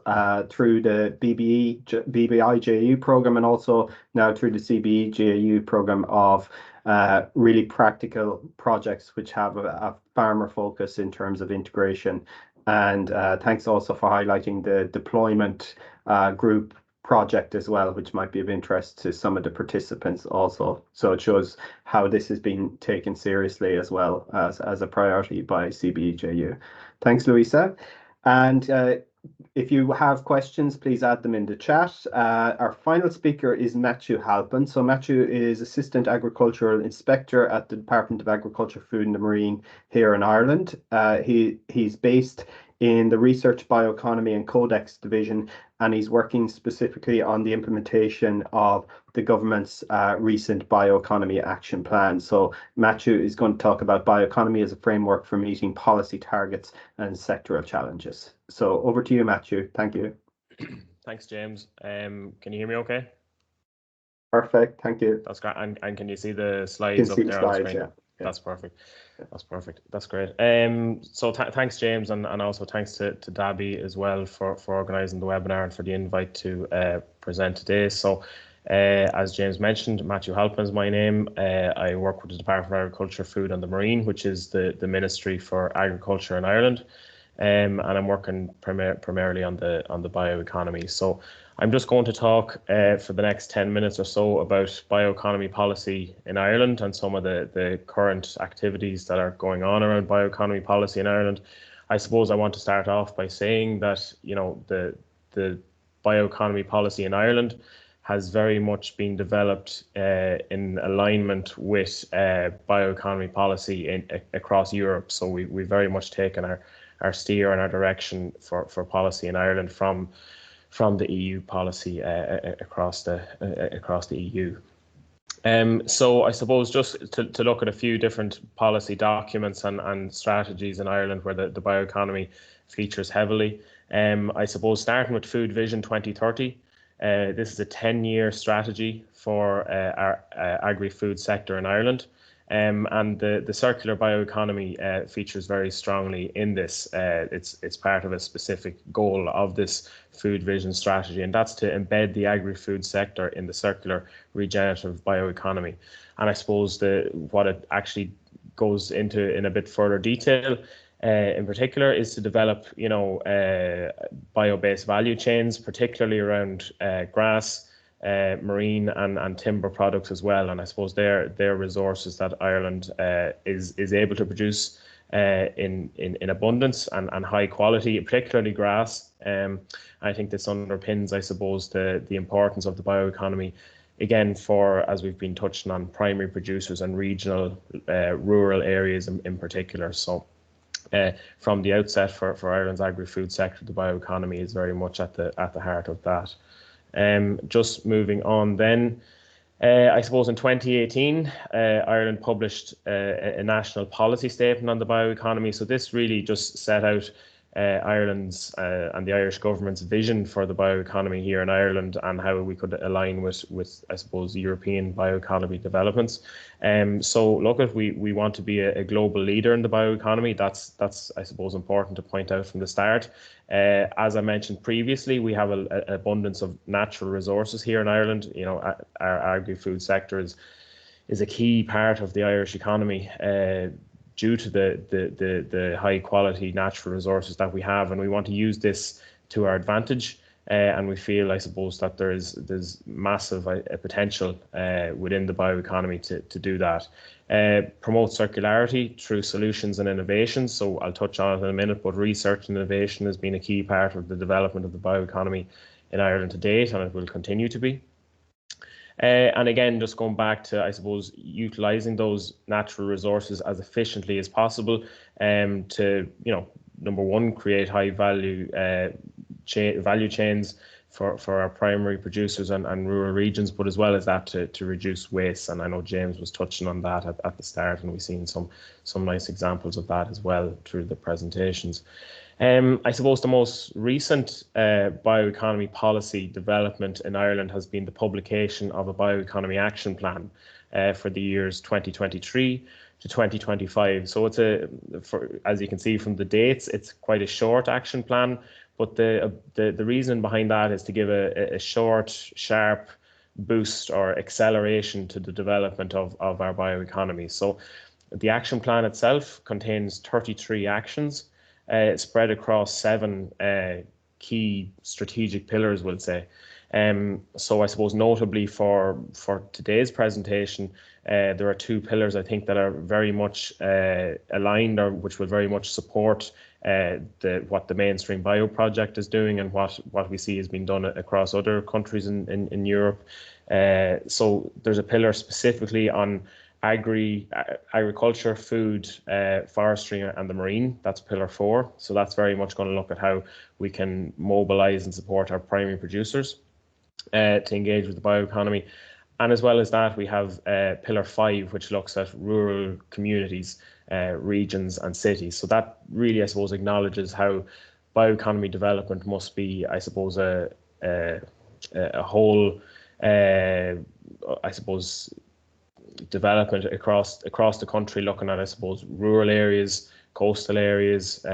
S1: through the BBI-JU program, and also now through the CBE-JU program of really practical projects which have a farmer focus in terms of integration. And thanks also for highlighting the deployment group project as well, which might be of interest to some of the participants also. So it shows how this has been taken seriously as well as a priority by CBE-JU. Thanks, Louisa. And if you have questions, please add them in the chat. Our final speaker is Matthew Halpin. So Matthew is Assistant Agricultural Inspector at the Department of Agriculture, Food and the Marine here in Ireland. He's based in the Research Bioeconomy and Codex division, and he's working specifically on the implementation of the government's recent bioeconomy action plan. So Matthew is going to talk about bioeconomy as a framework for meeting policy targets and sectoral challenges. So over to you, Matthew. Thank you.
S4: Thanks, James. Can you hear me okay?
S1: Perfect. Thank you.
S4: That's great. And can you see the slides up there on the screen? Yeah. That's perfect. That's perfect. That's great. So thanks, James, and also thanks to Dabi as well for organising the webinar and for the invite to present today. So as James mentioned, Matthew Halpin is my name. I work with the Department of Agriculture, Food and the Marine, which is the Ministry for Agriculture in Ireland. And I'm working primarily on the bioeconomy. So I'm just going to talk for the next 10 minutes or so about bioeconomy policy in Ireland and some of the current activities that are going on around bioeconomy policy in Ireland. I suppose I want to start off by saying that, you know, the bioeconomy policy in Ireland has very much been developed in alignment with bioeconomy policy across Europe. So we've very much taken our steer and our direction for policy in Ireland from the EU policy across the EU. So I suppose just to look at a few different policy documents and strategies in Ireland where the bioeconomy features heavily. I suppose starting with Food Vision 2030, this is a 10-year strategy for our agri-food sector in Ireland. And the circular bioeconomy features very strongly in this. It's part of a specific goal of this Food Vision strategy, and that's to embed the agri-food sector in the circular regenerative bioeconomy. And I suppose what it actually goes into in a bit further detail in particular is to develop, bio-based value chains, particularly around grass, marine and timber products as well. And I suppose they're resources that Ireland is able to produce in abundance and high quality, particularly grass. I think this underpins, I suppose, the importance of the bioeconomy, again, for, as we've been touching on, primary producers and regional rural areas in particular. So from the outset for Ireland's agri-food sector, the bioeconomy is very much at the heart of that. Just moving on then, I suppose in 2018, Ireland published a national policy statement on the bioeconomy. So this really just set out Ireland's and the Irish government's vision for the bioeconomy here in Ireland and how we could align with I suppose, European bioeconomy developments. So look, we want to be a global leader in the bioeconomy. That's I suppose important to point out from the start. As I mentioned previously, we have an abundance of natural resources here in Ireland. Our agri-food sector is a key part of the Irish economy. Due to the high quality natural resources that we have, and we want to use this to our advantage. And we feel, I suppose, that there's massive potential within the bioeconomy to do that. Promote circularity through solutions and innovations. So I'll touch on it in a minute, but research and innovation has been a key part of the development of the bioeconomy in Ireland to date, and it will continue to be. And again, just going back to, I suppose, utilising those natural resources as efficiently as possible to, number one, create high value value chains for our primary producers and rural regions, but as well as that to reduce waste. And I know James was touching on that at the start, and we've seen some nice examples of that as well through the presentations. I suppose the most recent bioeconomy policy development in Ireland has been the publication of a bioeconomy action plan for the years 2023 to 2025. So it's as you can see from the dates, it's quite a short action plan, but the reason behind that is to give a short, sharp boost or acceleration to the development of our bioeconomy. So the action plan itself contains 33 actions. Spread across 7 key strategic pillars, we'll say. So I suppose notably for today's presentation, there are 2 pillars I think that are very much aligned, or which will very much support what the MainstreamBio project is doing and what we see has been done across other countries in Europe. So there's a pillar specifically on agriculture, food, forestry, and the marine. That's pillar 4. So that's very much going to look at how we can mobilize and support our primary producers to engage with the bioeconomy. And as well as that, we have pillar 5, which looks at rural communities, regions, and cities. So that really, I suppose, acknowledges how bioeconomy development must be, I suppose, a whole, I suppose, development across the country, looking at, I suppose, rural areas, coastal areas,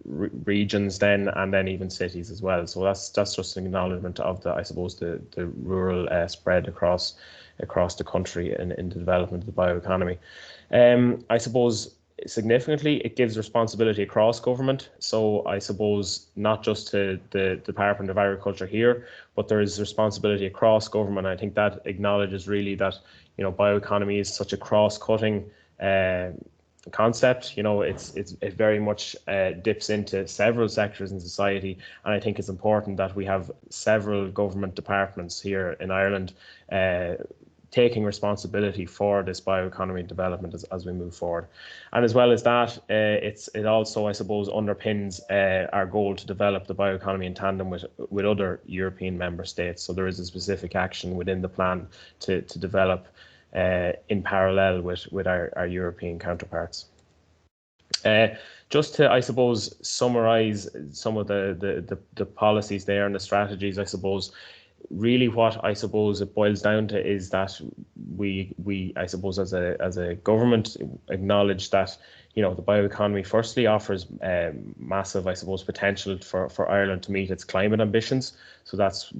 S4: regions, and then even cities as well. So that's just an acknowledgement of I suppose the rural spread across the country in the development of the bioeconomy. I suppose significantly it gives responsibility across government. So I suppose not just to the Department of Agriculture here, but there is responsibility across government. I think that acknowledges really that bioeconomy is such a cross-cutting concept. It very much dips into several sectors in society, and I think it's important that we have several government departments here in Ireland taking responsibility for this bioeconomy development as we move forward. And as well as that, it also, I suppose, underpins our goal to develop the bioeconomy in tandem with other European member states. So there is a specific action within the plan to develop in parallel with our European counterparts. Just to, I suppose, summarize some of the policies there and the strategies, I suppose, really what I suppose it boils down to is that we I suppose as a government acknowledge that, you know, the bioeconomy firstly offers massive, I suppose, potential for Ireland to meet its climate ambitions. So that's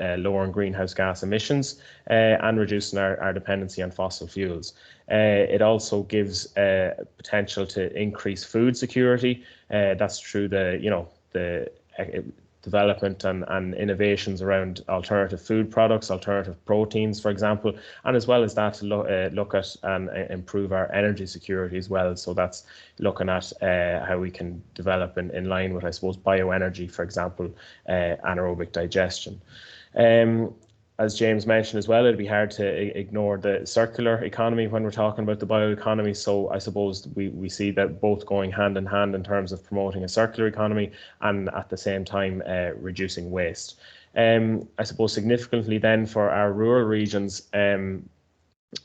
S4: lowering greenhouse gas emissions and reducing our dependency on fossil fuels. It also gives potential to increase food security. That's through the development and innovations around alternative food products, alternative proteins, for example, and as well as that, to look at and improve our energy security as well. So that's looking at how we can develop in line with, I suppose, bioenergy, for example, anaerobic digestion. As James mentioned as well, it'd be hard to ignore the circular economy when we're talking about the bioeconomy. So I suppose we see that both going hand in hand in terms of promoting a circular economy and at the same time reducing waste. I suppose significantly then for our rural regions and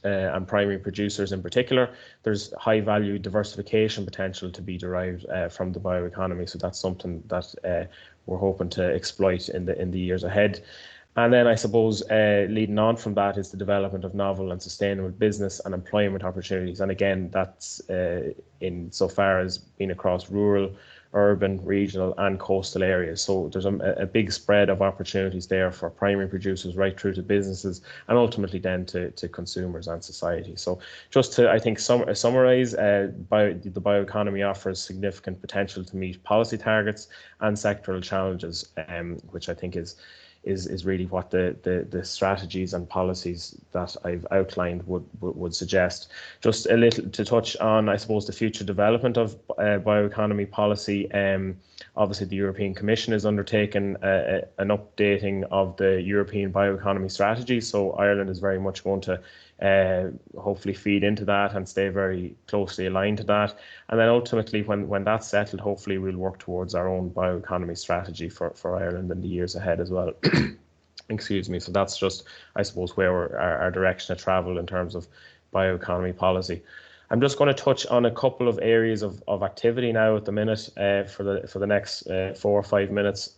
S4: primary producers in particular, there's high value diversification potential to be derived from the bioeconomy. So that's something that we're hoping to exploit in the years ahead. And then I suppose leading on from that is the development of novel and sustainable business and employment opportunities. And again, that's in so far as being across rural, urban, regional and coastal areas. So there's a big spread of opportunities there for primary producers right through to businesses and ultimately then to consumers and society. So just to, I think, summarize, the bioeconomy offers significant potential to meet policy targets and sectoral challenges, which I think is really what the strategies and policies that I've outlined would suggest. Just a little to touch on, I suppose, the future development of bioeconomy policy. Obviously, the European Commission is undertaking an updating of the European bioeconomy strategy. So Ireland is very much going to hopefully feed into that and stay very closely aligned to that. And then ultimately, when that's settled, hopefully we'll work towards our own bioeconomy strategy for Ireland in the years ahead as well. Excuse me. So that's just, I suppose, where our direction of travel in terms of bioeconomy policy. I'm just going to touch on a couple of areas of activity now at the minute for the next 4 or 5 minutes.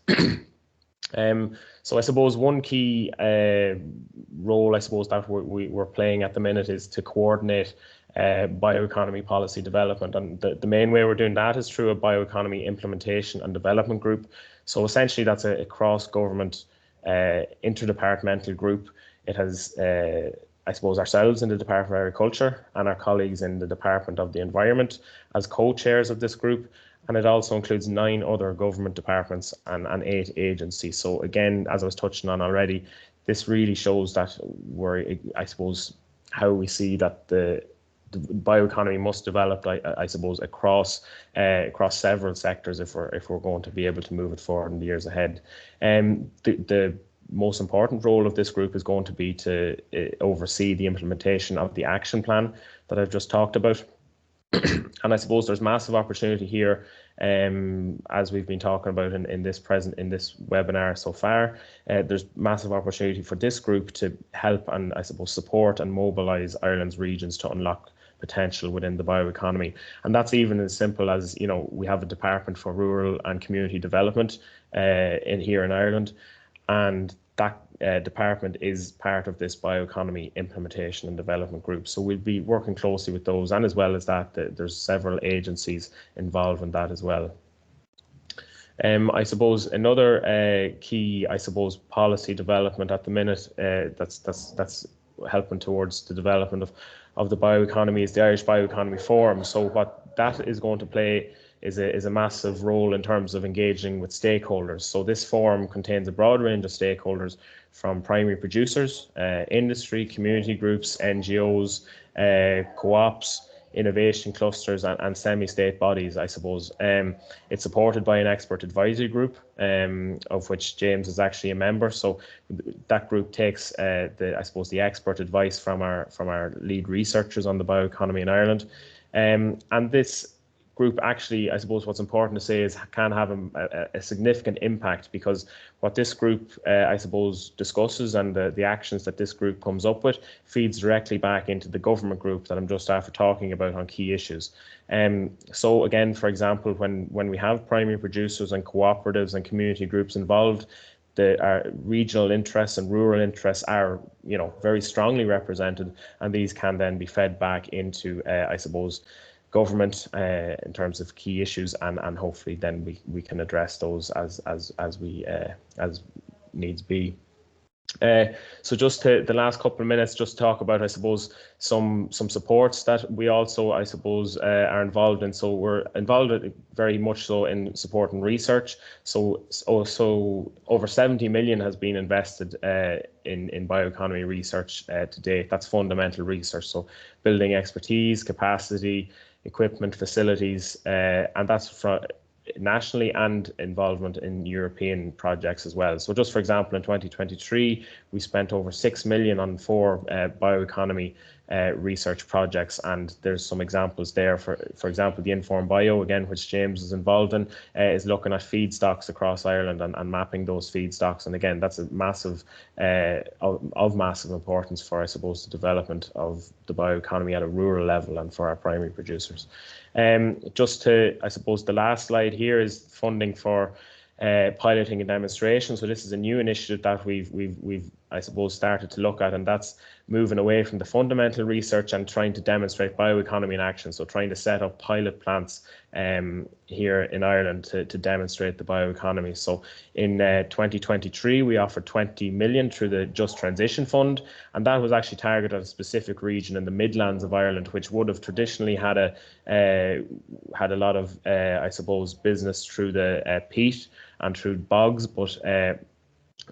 S4: So I suppose one key role, I suppose, that we're playing at the minute is to coordinate bioeconomy policy development. And the main way we're doing that is through a bioeconomy implementation and development group. So essentially that's a cross-government interdepartmental group. It has, I suppose, ourselves in the Department of Agriculture and our colleagues in the Department of the Environment as co-chairs of this group. And it also includes 9 other government departments and 8 agencies. So again, as I was touching on already, this really shows that I suppose, how we see that the bioeconomy must develop, I suppose, across several sectors if we're going to be able to move it forward in the years ahead. The most important role of this group is going to be to oversee the implementation of the action plan that I've just talked about. And I suppose there's massive opportunity here, as we've been talking about in this webinar so far. There's massive opportunity for this group to help and, I suppose, support and mobilise Ireland's regions to unlock potential within the bioeconomy. And that's even as simple as, you know, we have a Department for Rural and Community Development here in Ireland, and that department is part of this bioeconomy implementation and development group. So we'll be working closely with those, and as well as that, there's several agencies involved in that as well. I suppose another key, I suppose, policy development at the minute that's helping towards the development of the bioeconomy is the Irish Bioeconomy Forum. So what that is going to play is a massive role in terms of engaging with stakeholders. So this forum contains a broad range of stakeholders, from primary producers, industry, community groups, NGOs, co-ops, innovation clusters and semi-state bodies, I suppose. It's supported by an expert advisory group, of which James is actually a member. So that group takes the expert advice from our lead researchers on the bioeconomy in Ireland. And this group actually, I suppose what's important to say is can have a significant impact, because what this group, I suppose, discusses and the actions that this group comes up with feeds directly back into the government group that I'm just after talking about on key issues. So again, for example, when we have primary producers and cooperatives and community groups involved, our regional interests and rural interests are, very strongly represented, and these can then be fed back into, I suppose, government in terms of key issues, and hopefully then we can address those as needs be. So just the last couple of minutes, just talk about, I suppose, some supports that we also, I suppose, are involved in. So we're involved very much so in supporting research. So over 70 million has been invested in bioeconomy research to date. That's fundamental research. So building expertise, capacity, equipment, facilities, and that's nationally, and involvement in European projects as well. So just for example, in 2023, we spent over 6 million on 4 bioeconomy research projects, and there's some examples there. For example, the MainstreamBio, again, which James is involved in, is looking at feedstocks across Ireland and mapping those feedstocks. And again, that's a massive of massive importance for, I suppose, the development of the bioeconomy at a rural level and for our primary producers. Just to, I suppose, the last slide here is funding for piloting and demonstration. So this is a new initiative that we've I suppose started to look at, and that's moving away from the fundamental research and trying to demonstrate bioeconomy in action. So trying to set up pilot plants here in Ireland to demonstrate the bioeconomy. So in 2023, we offered 20 million through the Just Transition Fund, and that was actually targeted at a specific region in the Midlands of Ireland, which would have traditionally had a lot of, I suppose, business through the peat and through bogs, but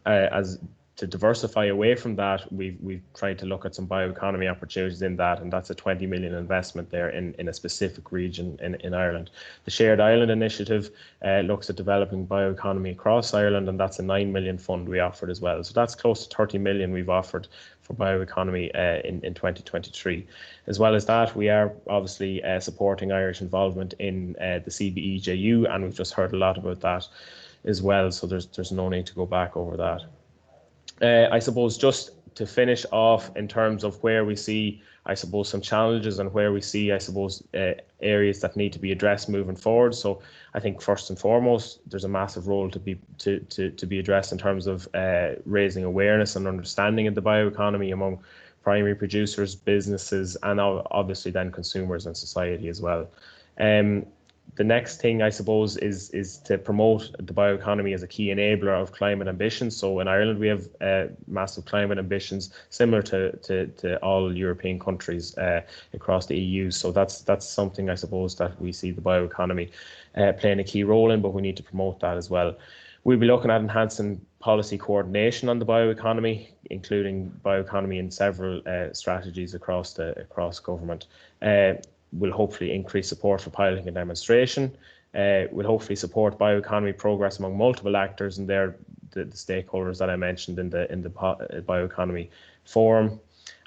S4: as to diversify away from that, we've tried to look at some bioeconomy opportunities in that, and that's a 20 million investment there in a specific region in Ireland. The Shared Island Initiative looks at developing bioeconomy across Ireland, and that's a 9 million fund we offered as well. So that's close to 30 million we've offered for bioeconomy in 2023. As well as that, we are obviously supporting Irish involvement in the CBEJU, and we've just heard a lot about that as well, so there's no need to go back over that. I suppose just to finish off in terms of where we see, I suppose, some challenges and where we see, I suppose, areas that need to be addressed moving forward. So I think first and foremost, there's a massive role to be addressed in terms of raising awareness and understanding of the bioeconomy among primary producers, businesses, and obviously then consumers and society as well. The next thing, I suppose, is to promote the bioeconomy as a key enabler of climate ambitions. So in Ireland, we have massive climate ambitions similar to all European countries across the EU. So that's something, I suppose, that we see the bioeconomy playing a key role in, but we need to promote that as well. We'll be looking at enhancing policy coordination on the bioeconomy, including bioeconomy in several strategies across government. Will hopefully increase support for piloting and demonstration. Will hopefully support bioeconomy progress among multiple actors, and they're the stakeholders that I mentioned in the bioeconomy forum.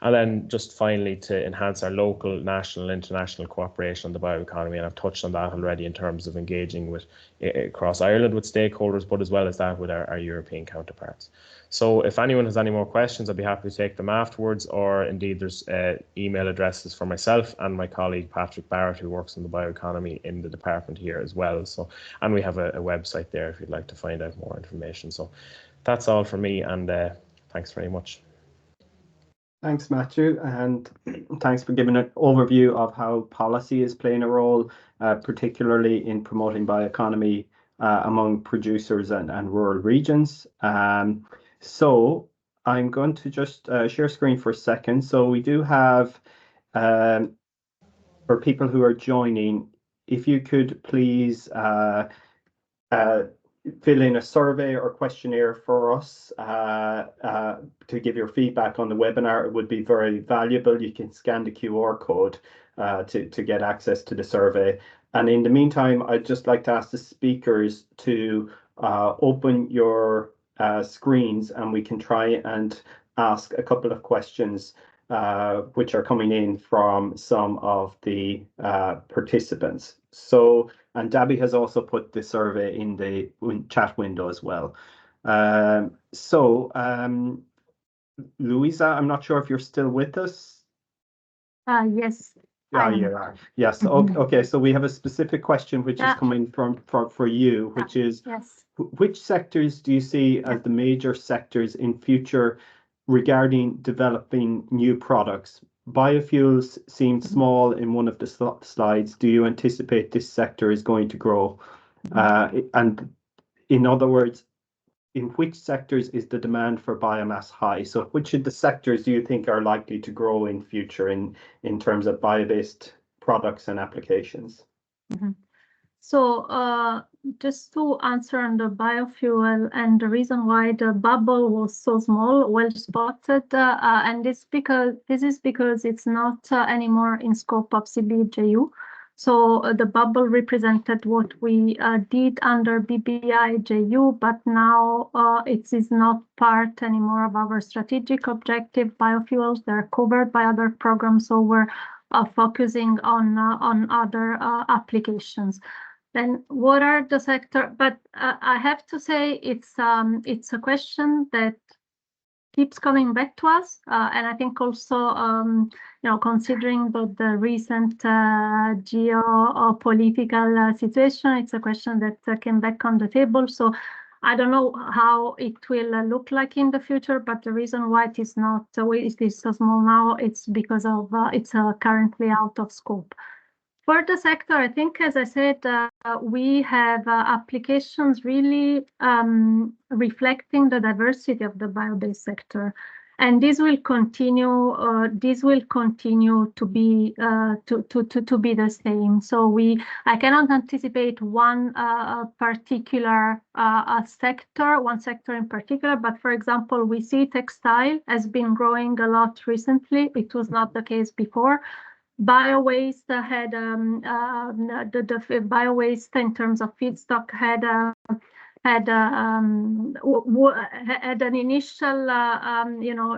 S4: And then just finally to enhance our local, national, international cooperation on the bioeconomy, and I've touched on that already in terms of engaging with across Ireland with stakeholders, but as well as that with our European counterparts. So if anyone has any more questions, I'd be happy to take them afterwards, or indeed there's email addresses for myself and my colleague Patrick Barrett, who works in the bioeconomy in the department here as well. So, and we have a website there if you'd like to find out more information. So that's all for me, and thanks very much.
S1: Thanks, Matthew, and thanks for giving an overview of how policy is playing a role, particularly in promoting bioeconomy among producers and rural regions. So I'm going to just share screen for a second. So we do have, for people who are joining, if you could please fill in a survey or questionnaire for us to give your feedback on the webinar. It would be very valuable. You can scan the QR code to get access to the survey. And in the meantime, I'd just like to ask the speakers to open your screens, and we can try and ask a couple of questions which are coming in from some of the participants. So, and Debbie has also put the survey in the chat window as well. Louisa, I'm not sure if you're still with us.
S3: Yes.
S1: Yeah, you are. Yes. Okay. So we have a specific question which is coming for you, which is, which sectors do you see as the major sectors in future regarding developing new products? Biofuels seemed small in one of the slides. Do you anticipate this sector is going to grow? And in other words, in which sectors is the demand for biomass high? So which of the sectors do you think are likely to grow in future in terms of bio-based products and applications?
S3: So just to answer on the biofuel and the reason why the bubble was so small, well spotted, and this is because it's not anymore in scope of CBJU. So the bubble represented what we did under BBIJU, but now it is not part anymore of our strategic objective. Biofuels, they're covered by other programs, so we're focusing on other applications. Then what are the sector? But I have to say it's a question that keeps coming back to us, and I think also considering the recent geopolitical situation, it's a question that came back on the table. So I don't know how it will look like in the future, but the reason why it is not it is so small now, it's because of it's currently out of scope. For the sector, I think, as I said, we have applications really reflecting the diversity of the bio-based sector, and this will continue. This will continue to be the same. So I cannot anticipate one particular sector, one sector in particular. But for example, we see textile has been growing a lot recently. It was not the case before. Bio-waste had the bio-waste in terms of feedstock had an initial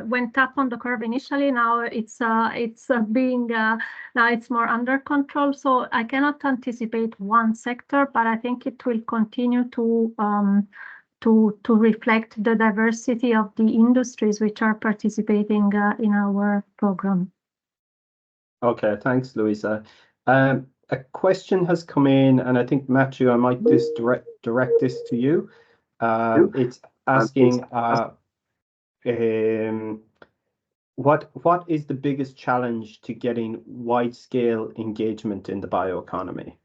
S3: went up on the curve initially. Now it's being now it's more under control. So I cannot anticipate one sector, but I think it will continue to reflect the diversity of the industries which are participating in our program.
S1: Okay, thanks, Louisa. A question has come in, and I think, Matthew, I might direct this to you. It's asking, what is the biggest challenge to getting wide-scale engagement in the bioeconomy?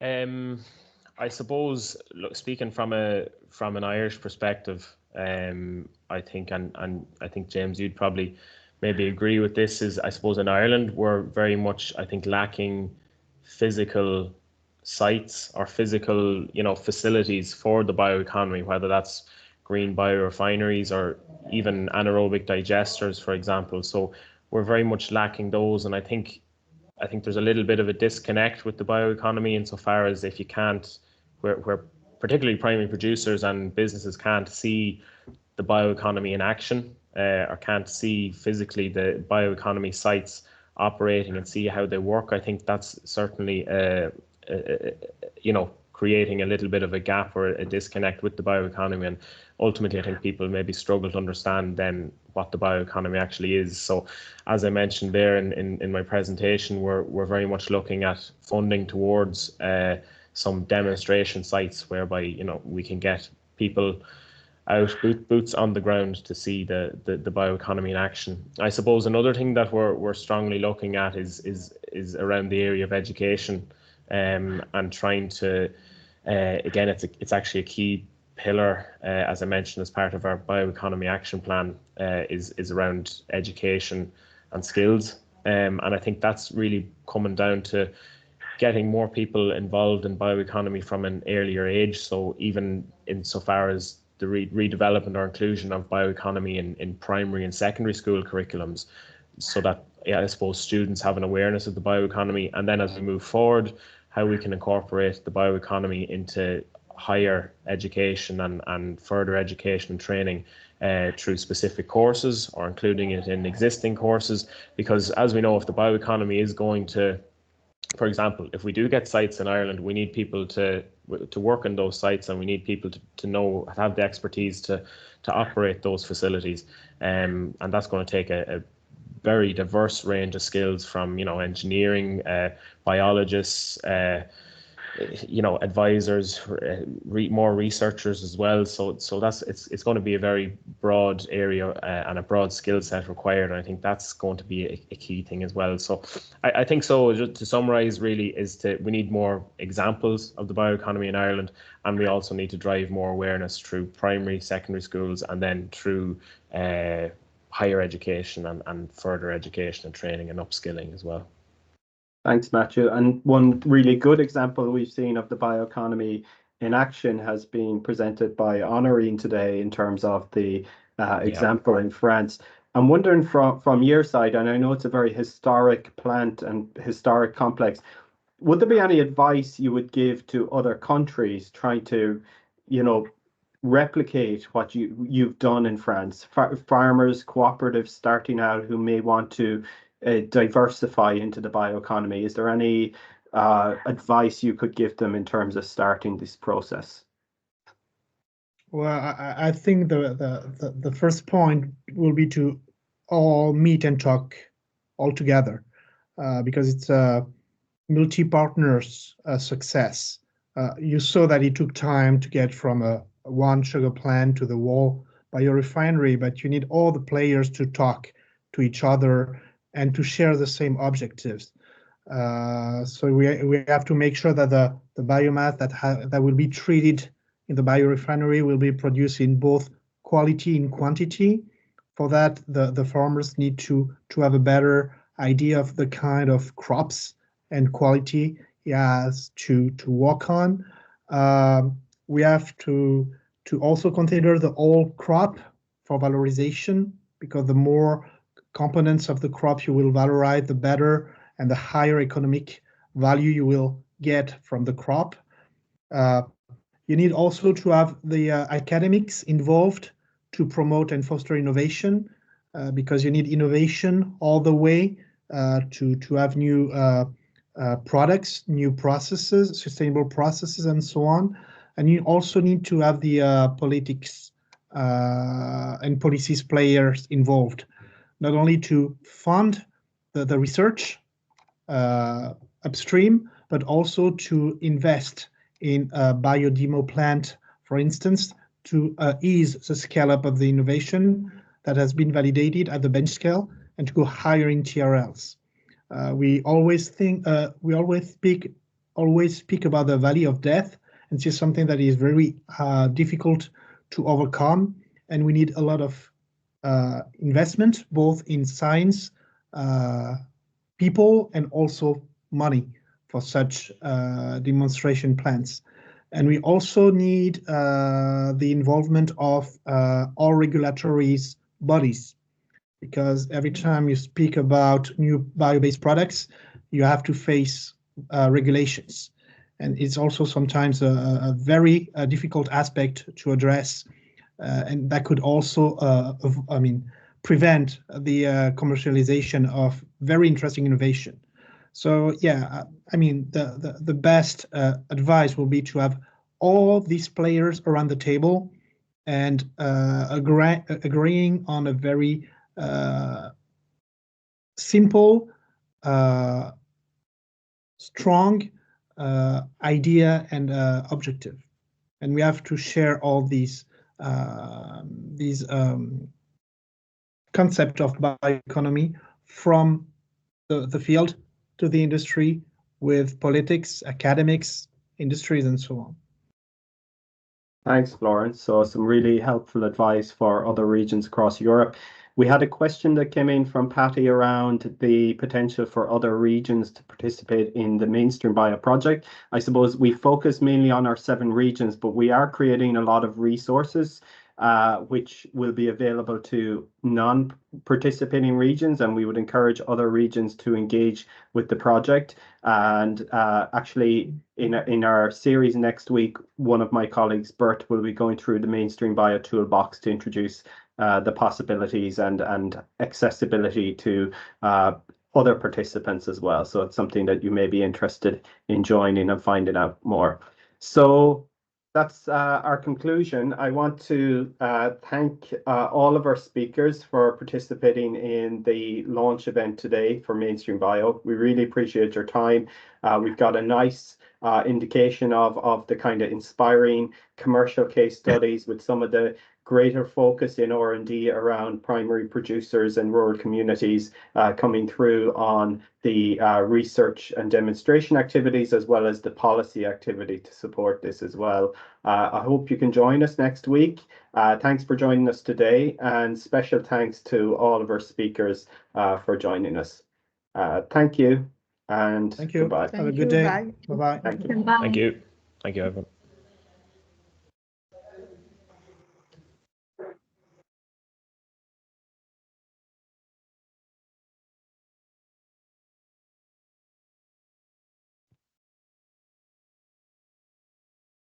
S4: I suppose, look, speaking from an Irish perspective, I think, and I think, James, you'd probably maybe agree with this, is I suppose in Ireland we're very much, I think, lacking physical sites or physical facilities for the bioeconomy, whether that's green biorefineries or even anaerobic digesters, for example. So we're very much lacking those, and I think there's a little bit of a disconnect with the bioeconomy insofar as if you can't, where particularly primary producers and businesses can't see the bioeconomy in action, or can't see physically the bioeconomy sites operating and see how they work. I think that's certainly creating a little bit of a gap or a disconnect with the bioeconomy, and ultimately I think people maybe struggle to understand then what the bioeconomy actually is. So as I mentioned there in my presentation, we're very much looking at funding towards some demonstration sites whereby we can get people out, boots on the ground, to see the bioeconomy in action. I suppose another thing that we're strongly looking at is around the area of education, and trying to again, it's actually a key pillar, as I mentioned, as part of our bioeconomy action plan, is around education and skills, and I think that's really coming down to getting more people involved in bioeconomy from an earlier age. So even insofar as the redevelopment or inclusion of bioeconomy in primary and secondary school curriculums, so that I suppose students have an awareness of the bioeconomy, and then as we move forward, how we can incorporate the bioeconomy into higher education and further education and training through specific courses, or including it in existing courses. Because as we know, if the bioeconomy is going to, for example, if we do get sites in Ireland, we need people to work on those sites, and we need people to know, have the expertise to operate those facilities, and that's going to take a very diverse range of skills, from engineering, biologists, advisors, more researchers as well. So that's it's going to be a very broad area and a broad skill set required, and I think that's going to be a key thing as well. So I think so. Just to summarize, really, we need more examples of the bioeconomy in Ireland, and we also need to drive more awareness through primary, secondary schools, and then through higher education and further education and training and upskilling as well.
S1: Thanks, Matthew. And one really good example we've seen of the bioeconomy in action has been presented by Honorine today, in terms of the example in France. I'm wondering from your side, and I know it's a very historic plant and historic complex, would there be any advice you would give to other countries trying to, replicate what you've done in France? Farmers, cooperatives starting out who may want to diversify into the bioeconomy. Is there any advice you could give them in terms of starting this process?
S5: Well, I think the first point will be to all meet and talk all together, because it's a multi-partners success. You saw that it took time to get from one sugar plant to the whole biorefinery, but you need all the players to talk to each other and to share the same objectives. So we have to make sure that the biomass that will be treated in the biorefinery will be produced in both quality and quantity. For that, the farmers need to have a better idea of the kind of crops and quality he has to work on. We have to also consider the whole crop for valorization, because the more components of the crop you will valorize, the better, and the higher economic value you will get from the crop. You need also to have the academics involved to promote and foster innovation, because you need innovation all the way to have new products, new processes, sustainable processes, and so on. And you also need to have the politics and policies players involved, not only to fund the research upstream, but also to invest in a biodemo plant, for instance, to ease the scale up of the innovation that has been validated at the bench scale, and to go higher in TRLs. We always speak about the valley of death, and this is something that is very difficult to overcome, and we need a lot of investment, both in science, people, and also money for such demonstration plants. And we also need the involvement of all regulatory bodies, because every time you speak about new bio-based products, you have to face regulations. And it's also sometimes a very difficult aspect to address, and that could also, prevent the commercialization of very interesting innovation. So yeah, the best advice will be to have all these players around the table and agreeing on a very simple, strong idea and objective, and we have to share all these concept of bioeconomy from the field to the industry, with politics, academics, industries, and so on.
S1: Thanks, Florence. So some really helpful advice for other regions across Europe. We had a question that came in from Patty around the potential for other regions to participate in the MainstreamBio project. I suppose we focus mainly on our 7 regions, but we are creating a lot of resources which will be available to non-participating regions, and we would encourage other regions to engage with the project. And actually, in our series next week, one of my colleagues, Bert, will be going through the MainstreamBio toolbox to introduce the possibilities and accessibility to other participants as well. So it's something that you may be interested in joining and finding out more. So that's our conclusion. I want to thank all of our speakers for participating in the launch event today for MainstreamBio. We really appreciate your time. We've got a nice indication of the kind of inspiring commercial case studies with some of the greater focus in R&D around primary producers and rural communities coming through on the research and demonstration activities, as well as the policy activity to support this as well. I hope you can join us next week. Thanks for joining us today, and special thanks to all of our speakers for joining us. Thank you, and
S5: thank you.
S1: goodbye.
S5: Have a good day.
S2: Bye.
S5: Bye-bye.
S1: Thank you.
S3: Bye.
S4: Thank you. Thank you, everyone.